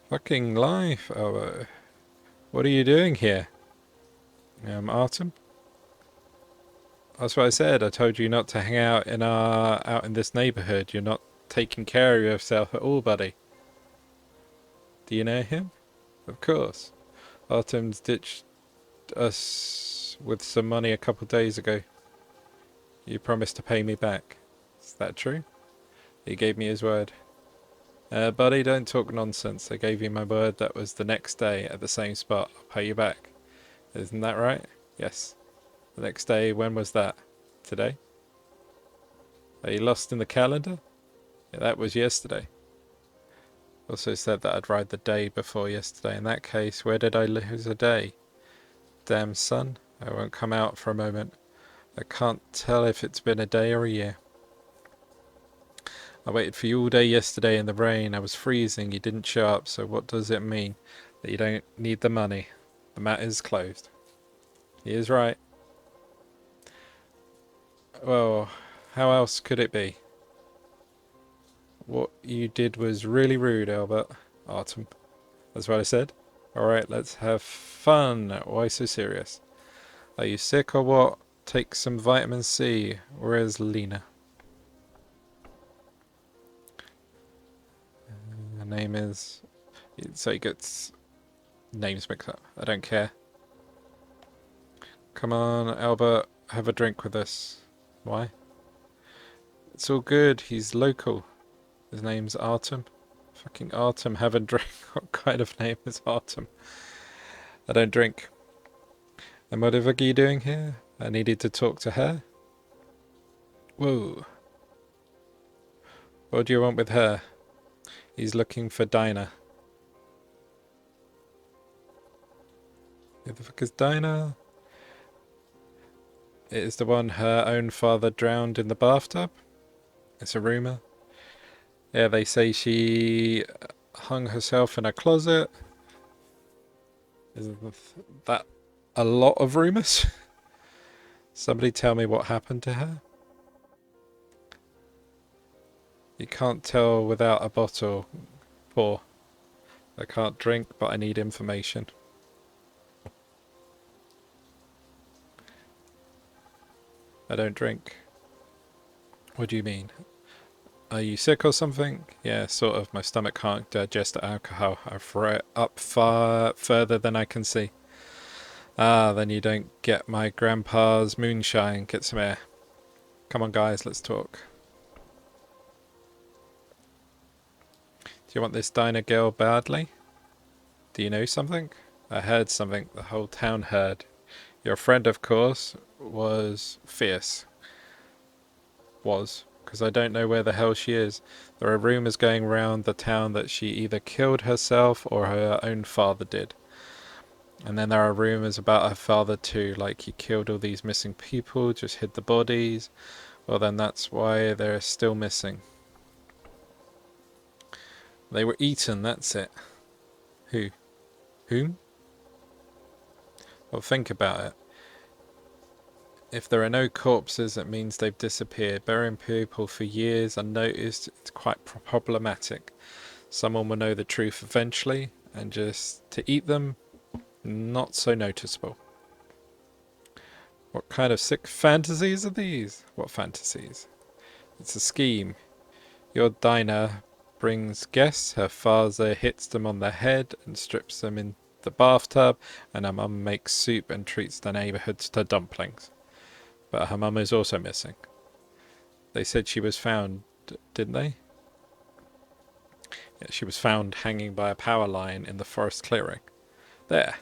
Fucking life. Oh, what are you doing here? Artem? That's what I said. I told you not to hang out in this neighborhood. You're not taking care of yourself at all, buddy. Do you know him? Of course. Artem's ditched us with some money a couple of days ago. You promised to pay me back. Is that true? He gave me his word. Buddy, don't talk nonsense. I gave you my word. That was the next day at the same spot. I'll pay you back. Isn't that right? Yes. The next day, when was that? Today? Are you lost in the calendar? Yeah, that was yesterday. Also said that I'd ride the day before yesterday. In that case, where did I lose a day? Damn son, I won't come out for a moment. I can't tell if it's been a day or a year. I waited for you all day yesterday in the rain. I was freezing. You didn't show up, so what does it mean? That you don't need the money. The matter is closed. He is right. Well, how else could it be? What you did was really rude, Albert. Artem. That's what I said. Alright, let's have fun. Why so serious? Are you sick or what? Take some vitamin C. Where's Lena? Her name is... So he gets names mixed up. I don't care. Come on, Albert. Have a drink with us. Why? It's all good. He's local. His name's Artem. Fucking Artem, have a drink. What kind of name is Artem? I don't drink. And what are you doing here? I needed to talk to her. Whoa. What do you want with her? He's looking for Dinah. Who the fuck is Dinah? It is the one her own father drowned in the bathtub? It's a rumour. Yeah, they say she hung herself in a closet. Is that a lot of rumours? Somebody tell me what happened to her? You can't tell without a bottle. Poor. I can't drink, but I need information. I don't drink. What do you mean? Are you sick or something? Yeah, sort of. My stomach can't digest alcohol. I throw it up far further than I can see. Ah, then you don't get my grandpa's moonshine. Get some air. Come on, guys, let's talk. Do you want this diner girl badly? Do you know something? I heard something the whole town heard. Your friend, of course, was fierce. Was. Because I don't know where the hell she is. There are rumours going round the town that she either killed herself or her own father did. And then there are rumours about her father too, like he killed all these missing people, just hid the bodies. Well then that's why they're still missing. They were eaten, that's it. Who? Whom? Well, think about it. If there are no corpses, it means they've disappeared. Burying people for years unnoticed, it's quite problematic. Someone will know the truth eventually, and just to eat them, not so noticeable. What kind of sick fantasies are these? What fantasies? It's a scheme. Your diner brings guests, her father hits them on the head and strips them in the bathtub, and her mum makes soup and treats the neighbourhood to dumplings. But her mum is also missing. They said she was found, didn't they? Yeah, she was found hanging by a power line in the forest clearing. There.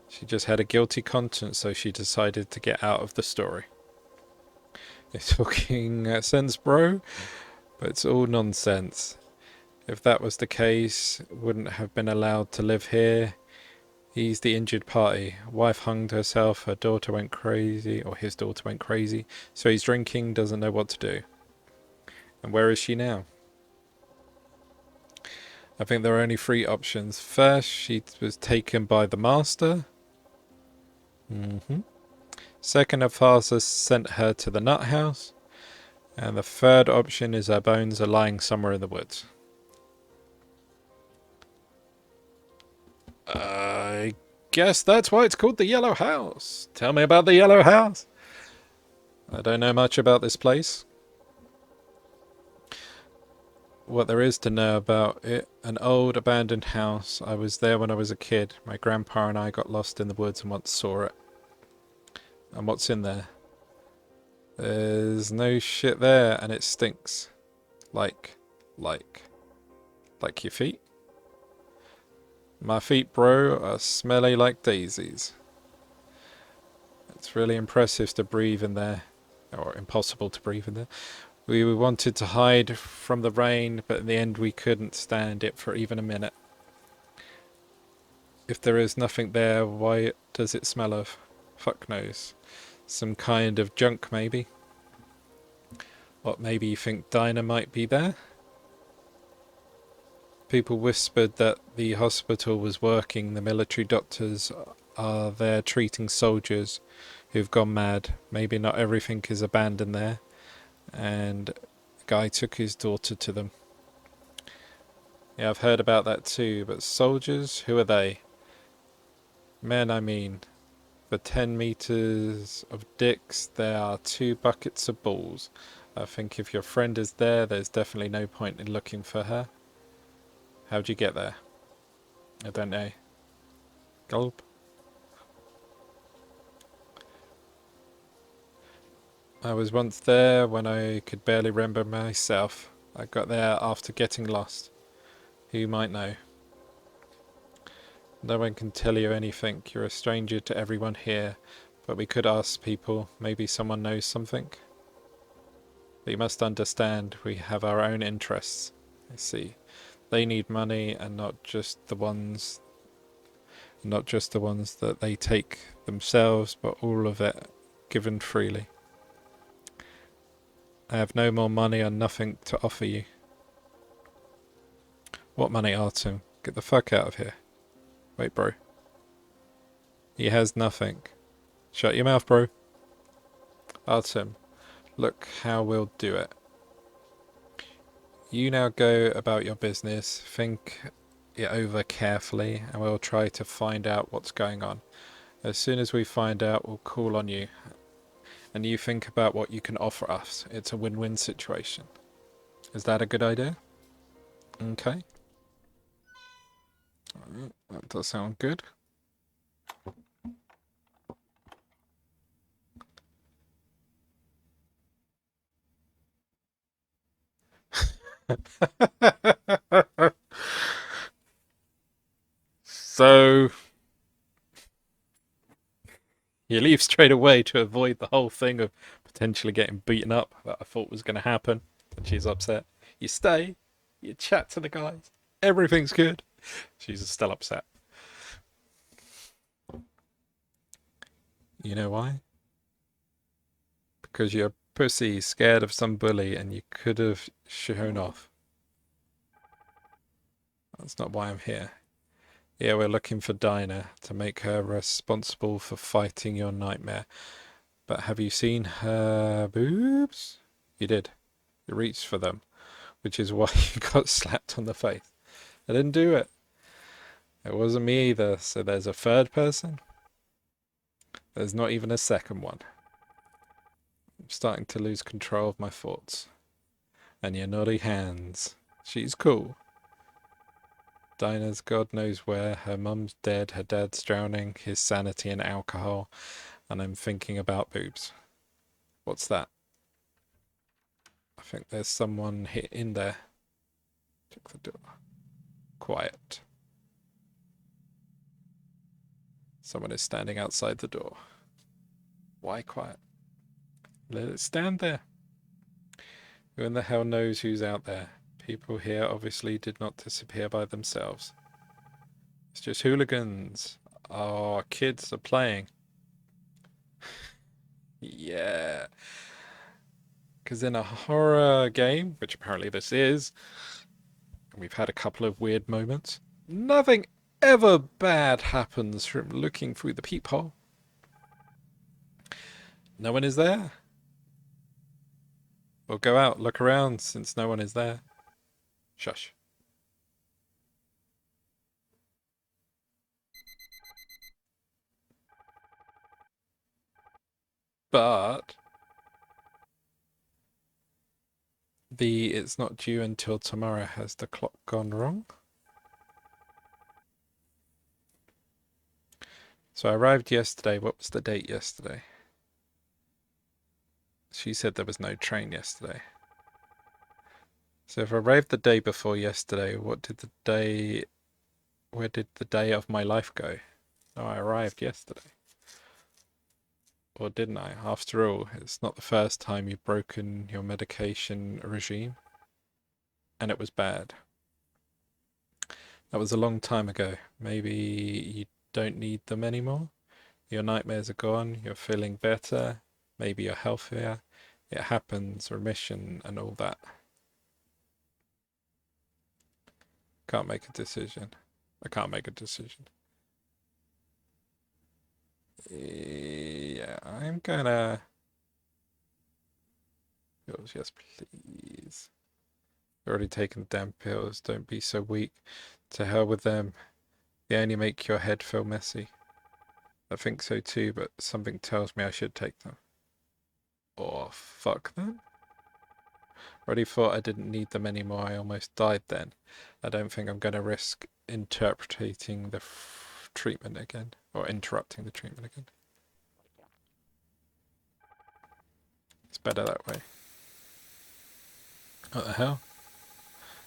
She just had a guilty conscience, so she decided to get out of the story. It's talking sense, bro, but it's all nonsense. If that was the case, wouldn't have been allowed to live here. He's the injured party. Wife hunged herself, her daughter went crazy, or his daughter went crazy, so he's drinking, doesn't know what to do. And where is she now? I think there are only three options. First, she was taken by the master. Second, her father sent her to the nut house. And the third option is her bones are lying somewhere in the woods. I guess that's why it's called the Yellow House. Tell me about the Yellow House. I don't know much about this place. What there is to know about it, an old abandoned house. I was there when I was a kid. My grandpa and I got lost in the woods and once saw it. And what's in there? There's no shit there and it stinks. Like your feet? My feet, bro, are smelly like daisies. It's really impressive to breathe in there. Or impossible to breathe in there. We wanted to hide from the rain, but in the end we couldn't stand it for even a minute. If there is nothing there, why does it smell of? Fuck knows. Some kind of junk, maybe? What, maybe you think Dinah might be there? People whispered that the hospital was working. The military doctors are there treating soldiers who've gone mad. Maybe not everything is abandoned there. And a guy took his daughter to them. Yeah, I've heard about that too. But soldiers, who are they? Men, I mean. For 10 meters of dicks, there are 2 buckets of balls. I think if your friend is there, there's definitely no point in looking for her. How'd you get there? I don't know. Gulp. I was once there when I could barely remember myself. I got there after getting lost. Who might know? No one can tell you anything. You're a stranger to everyone here. But we could ask people. Maybe someone knows something. But you must understand, we have our own interests. I see. They need money and not just the ones that they take themselves, but all of it given freely. I have no more money and nothing to offer you. What money, Artem? Get the fuck out of here. Wait, bro. He has nothing. Shut your mouth, bro. Artem, look how we'll do it. You now go about your business, think it over carefully, and we'll try to find out what's going on. As soon as we find out, we'll call on you. And you think about what you can offer us. It's a win-win situation. Is that a good idea? Okay. That does sound good. So you leave straight away to avoid the whole thing of potentially getting beaten up that I thought was going to happen. And she's upset. You stay, you chat to the guys, everything's good. She's still upset. You know why? Because you're a pussy scared of some bully and you could have shown off. That's not why I'm here. Yeah, we're looking for Dinah to make her responsible for fighting your nightmare. But have you seen her boobs? You did. You reached for them, which is why you got slapped on the face. I didn't do it. It wasn't me either, so there's a third person? There's not even a second one. I'm starting to lose control of my thoughts. And your naughty hands. She's cool. Dinah's God knows where. Her mum's dead, her dad's drowning, his sanity in alcohol, and I'm thinking about boobs. What's that? I think there's someone in there. Check the door. Quiet. Someone is standing outside the door. Why quiet? Let it stand there. Who in the hell knows who's out there? People here obviously did not disappear by themselves. It's just hooligans. Oh, kids are playing. Yeah. Because in a horror game, which apparently this is, we've had a couple of weird moments, nothing ever bad happens from looking through the peephole. No one is there. We'll go out, look around, since no one is there. Shush. But the it's not due until tomorrow, has the clock gone wrong? So I arrived yesterday. What was the date yesterday? She said there was no train yesterday. So if I arrived the day before yesterday, where did the day of my life go? Oh, I arrived yesterday. Or didn't I? After all, it's not the first time you've broken your medication regime. And it was bad. That was a long time ago. Maybe you don't need them anymore? Your nightmares are gone, you're feeling better, maybe you're healthier. It happens, remission and all that. Can't make a decision. I can't make a decision. Yeah, I'm gonna... Pills, yes please. You've already taken the damn pills, don't be so weak. To hell with them. They only make your head feel messy. I think so too, but something tells me I should take them. Or fuck them? Already thought I didn't need them anymore, I almost died then. I don't think I'm gonna risk interpreting the treatment again. Or interrupting the treatment again. It's better that way. What the hell?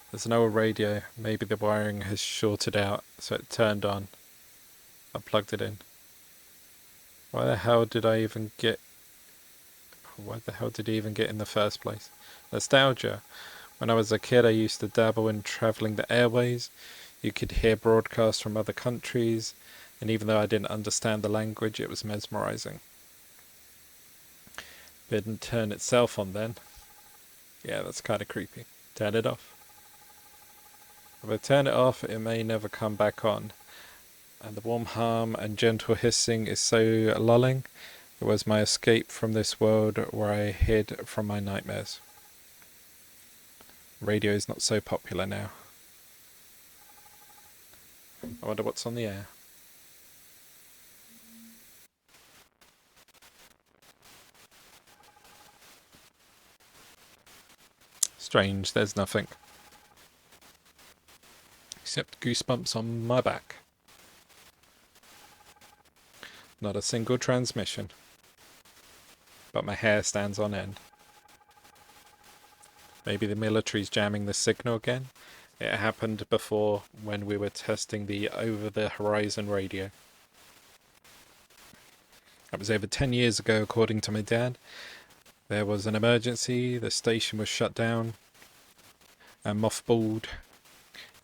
There's an old radio. Maybe the wiring has shorted out, so it turned on. I plugged it in. Why the hell did I even get... Why the hell did he even get in the first place? Nostalgia. When I was a kid, I used to dabble in travelling the airways. You could hear broadcasts from other countries, and even though I didn't understand the language, it was mesmerising. It didn't turn itself on then. Yeah, that's kind of creepy. Turn it off. If I turn it off, it may never come back on. And the warm hum and gentle hissing is so lulling. It was my escape from this world where I hid from my nightmares. Radio is not so popular now. I wonder what's on the air. Strange, there's nothing. Except goosebumps on my back. Not a single transmission. But my hair stands on end. Maybe the military's jamming the signal again? It happened before when we were testing the over-the-horizon radio. That was over 10 years ago, according to my dad. There was an emergency, the station was shut down and mothballed.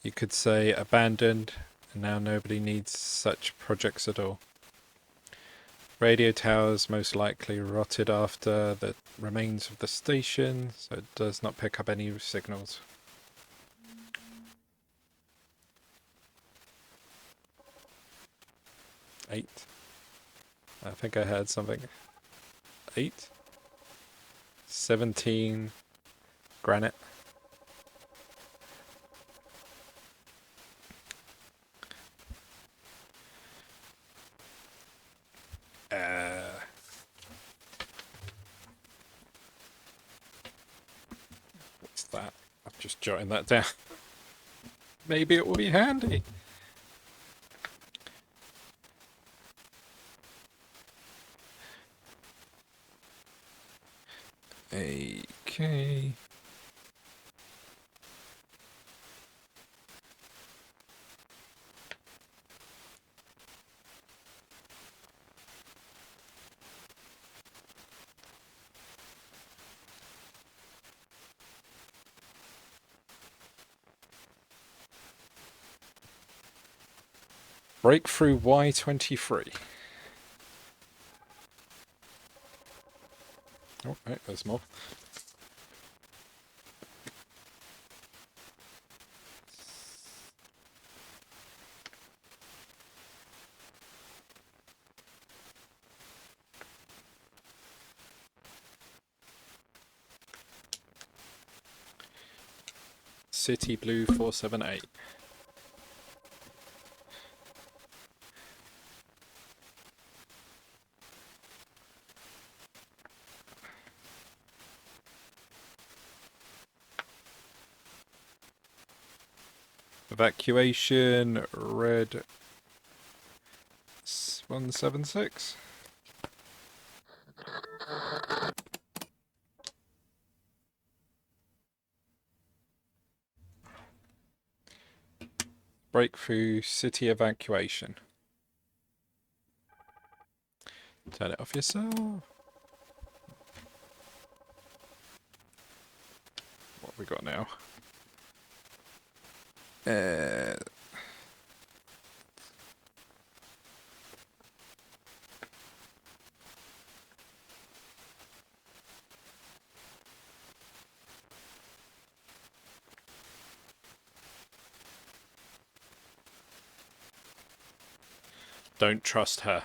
You could say abandoned, and now nobody needs such projects at all. Radio towers most likely rotted after the remains of the station, so it does not pick up any signals. Eight. I think I heard something. 8. 17. Granite. What's that? I'm just jotting that down. Maybe it will be handy. Okay. Breakthrough Y23. Oh, right, there's more. City Blue 478. Evacuation red 176. Breakthrough city evacuation. Turn it off yourself. What have we got now? Don't trust her.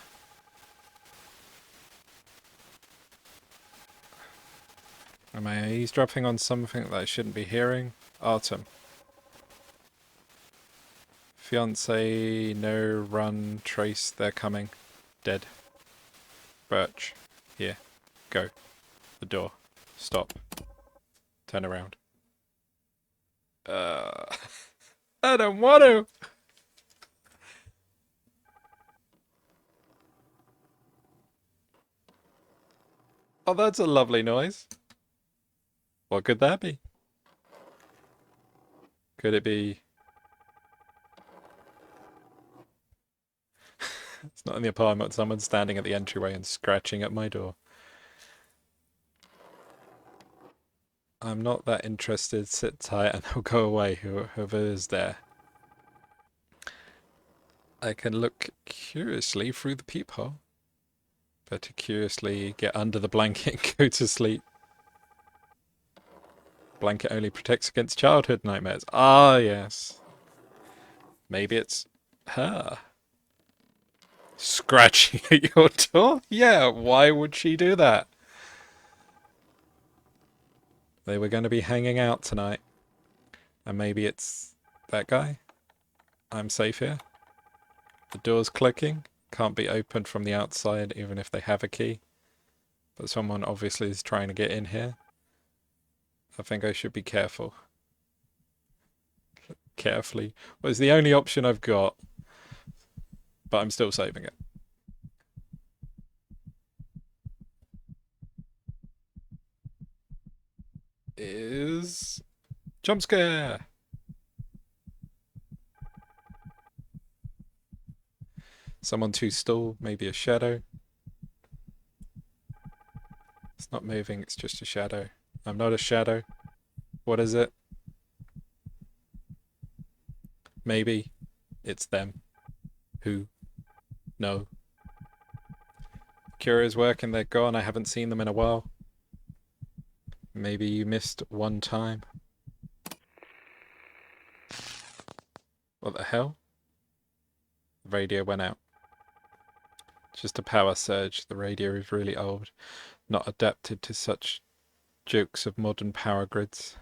Am I eavesdropping on something that I shouldn't be hearing? Artem. Fiance, no, run, trace, they're coming. Dead. Birch. Here. Go. The door. Stop. Turn around. I don't want to! Oh, that's a lovely noise. What could that be? Could it be... It's not in the apartment. Someone's standing at the entryway and scratching at my door. I'm not that interested. Sit tight and they'll go away, whoever is there. I can look curiously through the peephole. Better curiously get under the blanket and go to sleep. Blanket only protects against childhood nightmares. Ah, yes. Maybe it's her. Scratching at your door? Yeah, why would she do that? They were going to be hanging out tonight. And maybe it's that guy? I'm safe here. The door's clicking. Can't be opened from the outside even if they have a key. But someone obviously is trying to get in here. I think I should be careful. Carefully. Well, it's the only option I've got. But I'm still saving it. Is... Jump scare! Someone to stall, maybe a shadow. It's not moving, it's just a shadow. I'm not a shadow. What is it? Maybe it's them. Who? No. Curious working, they're gone. I haven't seen them in a while. Maybe you missed one time. What the hell? The radio went out. Just a power surge. The radio is really old. Not adapted to such jokes of modern power grids.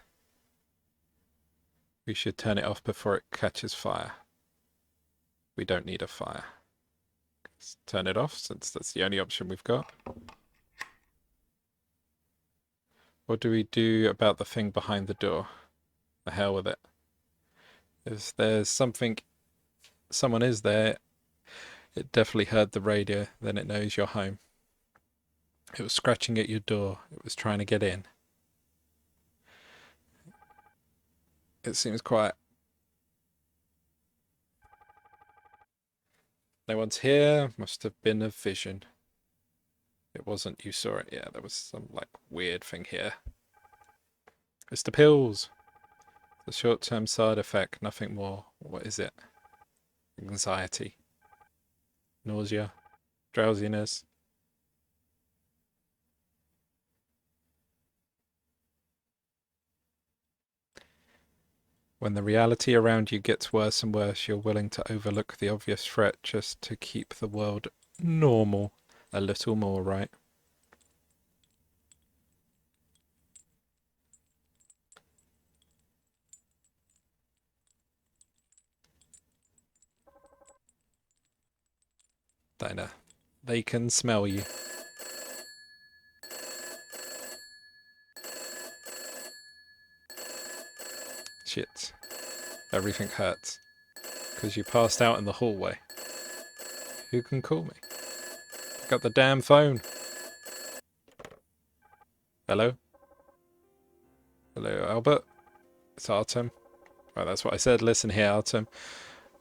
We should turn it off before it catches fire. We don't need a fire. Let's turn it off since that's the only option we've got. What do we do about the thing behind the door? The hell with it. If there's someone is there, it definitely heard the radio, then it knows you're home. It was scratching at your door. It was trying to get in. It seems quiet. No one's here. Must have been a vision. It wasn't. You saw it. Yeah, there was some like weird thing here. It's the pills. The short-term side effect. Nothing more. What is it? Anxiety. Nausea. Drowsiness. When the reality around you gets worse and worse, you're willing to overlook the obvious threat just to keep the world normal a little more, right? Dinah, they can smell you. Shit. Everything hurts. Because you passed out in the hallway. Who can call me? Pick up the damn phone. Hello? Hello, Albert? It's Artem. Right, that's what I said. Listen here, Artem.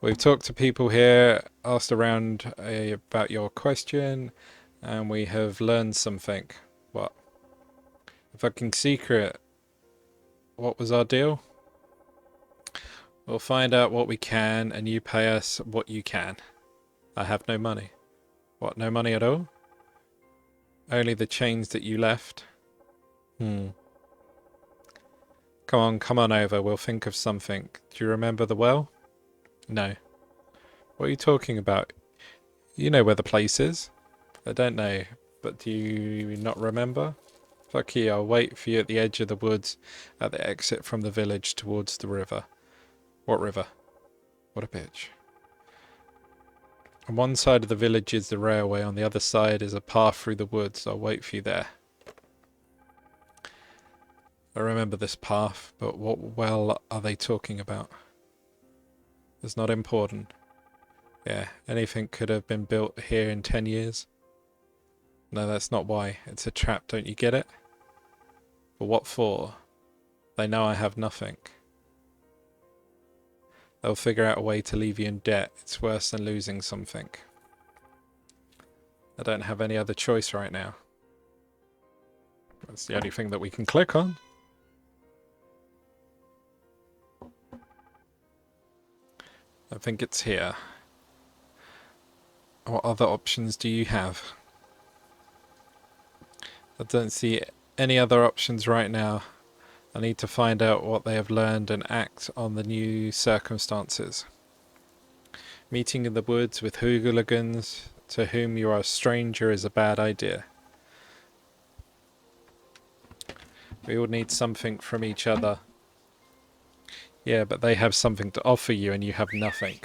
We've talked to people here, asked around about your question, and we have learned something. What? A fucking secret. What was our deal? We'll find out what we can, and you pay us what you can. I have no money. What, no money at all? Only the chains that you left? Come on over, we'll think of something. Do you remember the well? No. What are you talking about? You know where the place is. I don't know, but do you not remember? Fuck you, I'll wait for you at the edge of the woods at the exit from the village towards the river. What river? What a bitch. On one side of the village is the railway, on the other side is a path through the woods. I'll wait for you there. I remember this path, but what well are they talking about? It's not important. Yeah, anything could have been built here in 10 years. No, that's not why. It's a trap, don't you get it? But what for? They know I have nothing. They'll figure out a way to leave you in debt. It's worse than losing something. I don't have any other choice right now. That's the only thing that we can click on. I think it's here. What other options do you have? I don't see any other options right now. I need to find out what they have learned and act on the new circumstances. Meeting in the woods with hooligans to whom you are a stranger is a bad idea. We all need something from each other. Yeah, but they have something to offer you and you have nothing.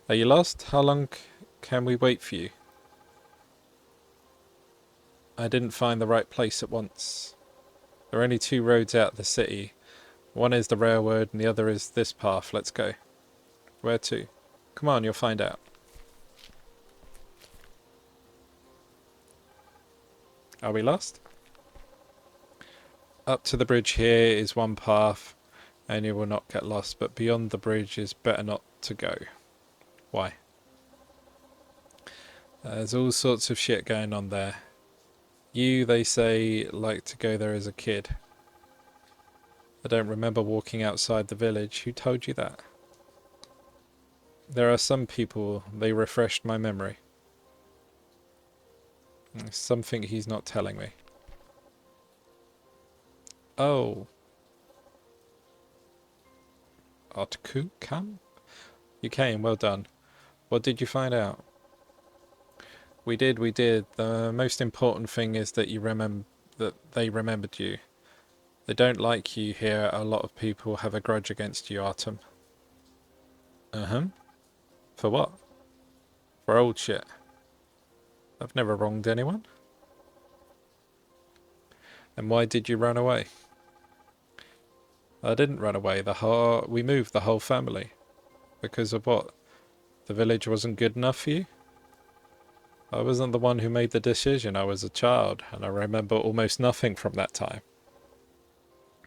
Are you lost? How long can we wait for you? I didn't find the right place at once. There are only 2 roads out of the city. One is the railroad and the other is this path. Let's go. Where to? Come on, you'll find out. Are we lost? Up to the bridge here is one path and you will not get lost, but beyond the bridge is better not to go. Why? There's all sorts of shit going on there. You, they say, like to go there as a kid. I don't remember walking outside the village. Who told you that? There are some people, they refreshed my memory. Something he's not telling me. Oh. Otku come? You came, well done. What did you find out? We did. The most important thing is that they remembered you. They don't like you here. A lot of people have a grudge against you, Artem. Uh-huh. For what? For old shit. I've never wronged anyone. And why did you run away? I didn't run away. We moved the whole family. Because of what? The village wasn't good enough for you? I wasn't the one who made the decision. I was a child, and I remember almost nothing from that time.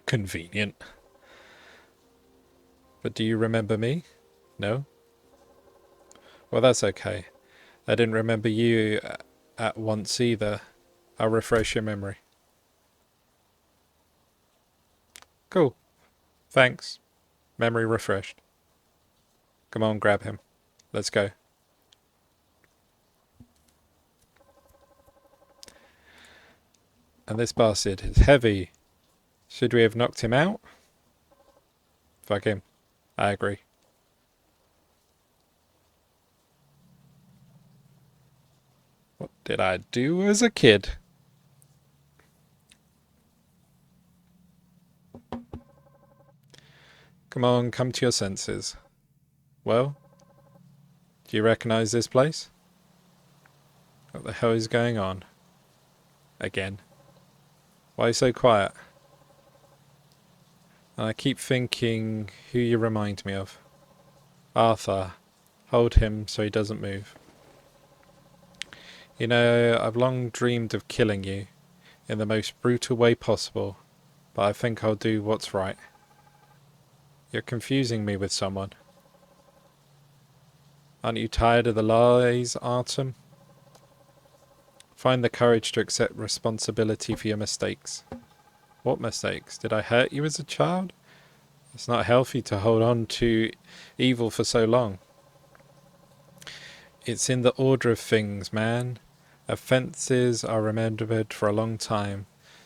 Convenient. But do you remember me? No? Well, that's okay. I didn't remember you at once either. I'll refresh your memory. Cool. Thanks. Memory refreshed. Come on, grab him. Let's go. And this bastard is heavy. Should we have knocked him out? Fuck him. I agree. What did I do as a kid? Come on, come to your senses. Well? Do you recognize this place? What the hell is going on? Again. Why so quiet? I keep thinking who you remind me of. Arthur. Hold him so he doesn't move. You know, I've long dreamed of killing you in the most brutal way possible, but I think I'll do what's right. You're confusing me with someone. Aren't you tired of the lies, Artem? Find the courage to accept responsibility for your mistakes. What mistakes? Did I hurt you as a child? It's not healthy to hold on to evil for so long. It's in the order of things, man. Offences are remembered for a long time,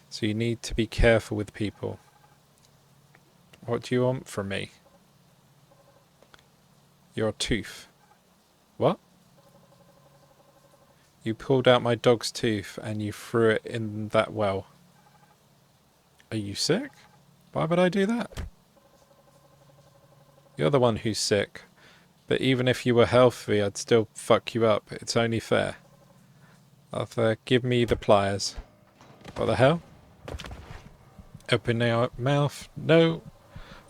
so you need to be careful with people. What do you want from me? Your tooth. What? You pulled out my dog's tooth and you threw it in that well. Are you sick? Why would I do that? You're the one who's sick. But even if you were healthy, I'd still fuck you up. It's only fair. Arthur, give me the pliers. What the hell? Open your mouth. No.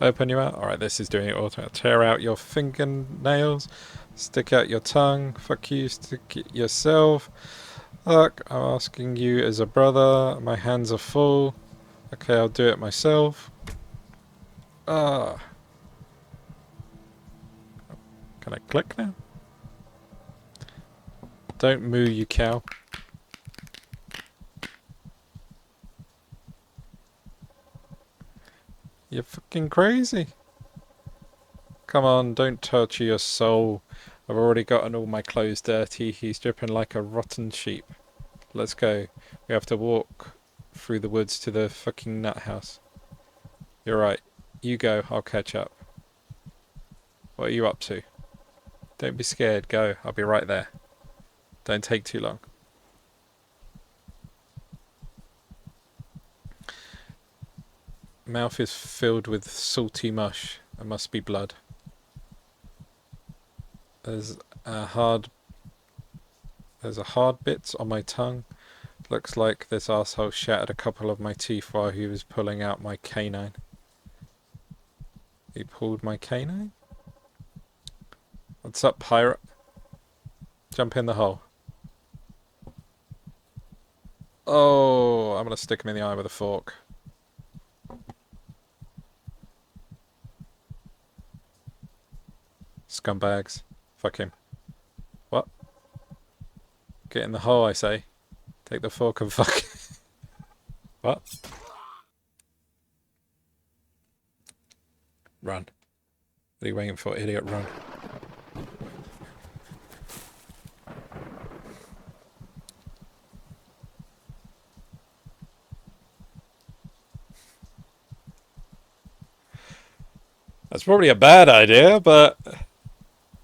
Open your mouth. Alright, this is doing it auto. Tear out your fingernails. Stick out your tongue. Fuck you. Stick it yourself. Look, I'm asking you as a brother. My hands are full. Okay, I'll do it myself. Ah. Can I click now? Don't moo, you cow. You're fucking crazy. Come on, don't torture your soul. I've already gotten all my clothes dirty. He's dripping like a rotten sheep. Let's go. We have to walk through the woods to the fucking nut house. You're right. You go, I'll catch up. What are you up to? Don't be scared. Go. I'll be right there. Don't take too long. Mouth is filled with salty mush. It must be blood. There's a hard bit on my tongue. Looks like this arsehole shattered a couple of my teeth while he was pulling out my canine. He pulled my canine? What's up, pirate? Jump in the hole. Oh, I'm gonna stick him in the eye with a fork. Scumbags. Fuck him. What? Get in the hole, I say. Take the fork and fuck. What? Run. What are you waiting for, idiot? Run. That's probably a bad idea, but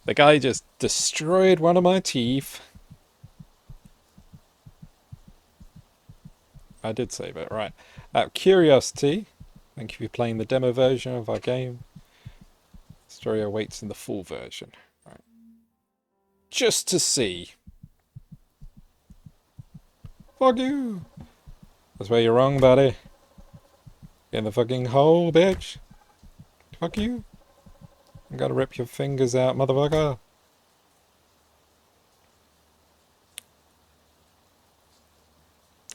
the guy just destroyed one of my teeth. I did save it, right. Out of curiosity, thank you for playing the demo version of our game. Story awaits in the full version. Right. Just to see. Fuck you! That's where you're wrong, buddy. Get in the fucking hole, bitch. Fuck you. I gotta rip your fingers out, motherfucker.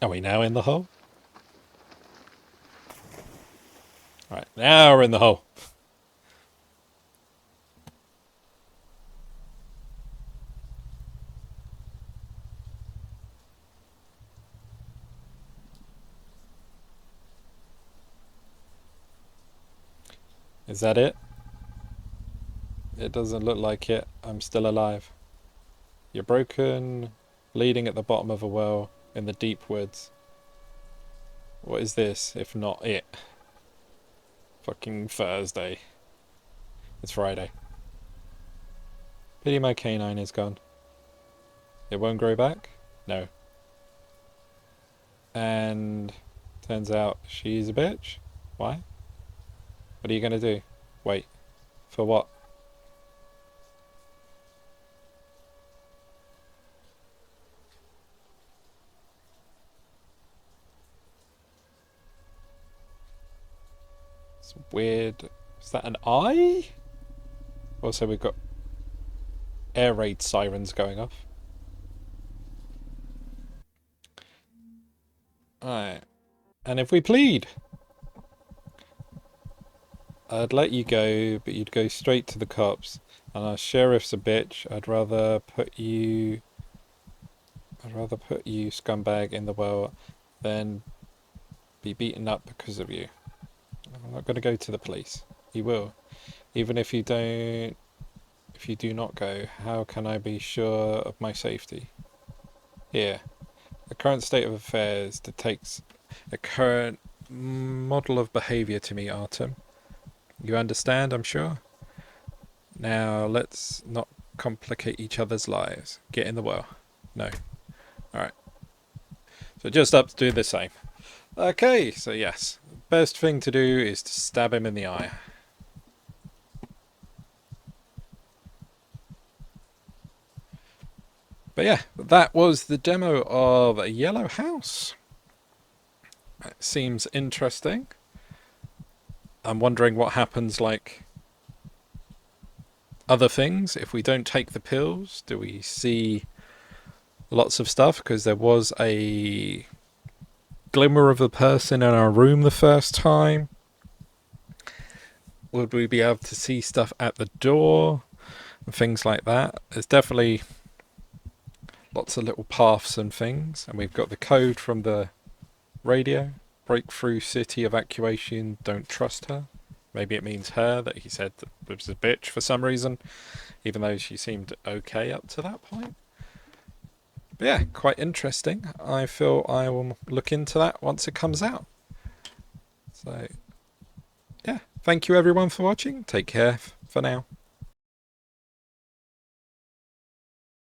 Are we now in the hole? Alright, now we're in the hole. Is that it? It doesn't look like it. I'm still alive. You're broken, bleeding at the bottom of a well in the deep woods. What is this, if not it? Fucking Thursday. It's Friday. Pity my canine is gone. It won't grow back? No. And turns out she's a bitch? Why? What are you gonna do? Wait. For what? It's weird. Is that an eye? Also, we've got air raid sirens going off. Alright. And if we plead, I'd let you go, but you'd go straight to the cops. And our sheriff's a bitch. I'd rather put you, scumbag, in the well than be beaten up because of you. I'm not going to go to the police. You will. Even if you do not go, how can I be sure of my safety? Here. The current state of affairs dictates a current model of behaviour to me, Artem. You understand, I'm sure? Now, let's not complicate each other's lives. Get in the well. No. Alright. So just up to do the same. Okay, so yes. Best thing to do is to stab him in the eye. But yeah, that was the demo of Yellow House. It seems interesting. I'm wondering what happens, like, other things. If we don't take the pills, do we see lots of stuff? Because there was a glimmer of a person in our room the first time. Would we be able to see stuff at the door? And things like that. There's definitely lots of little paths and things. And we've got the code from the radio. Breakthrough city evacuation, don't trust her. Maybe it means her, that he said that was a bitch for some reason, even though she seemed okay up to that point. But yeah, quite interesting. I feel I will look into that once it comes out. So yeah, thank you everyone for watching. Take care for now.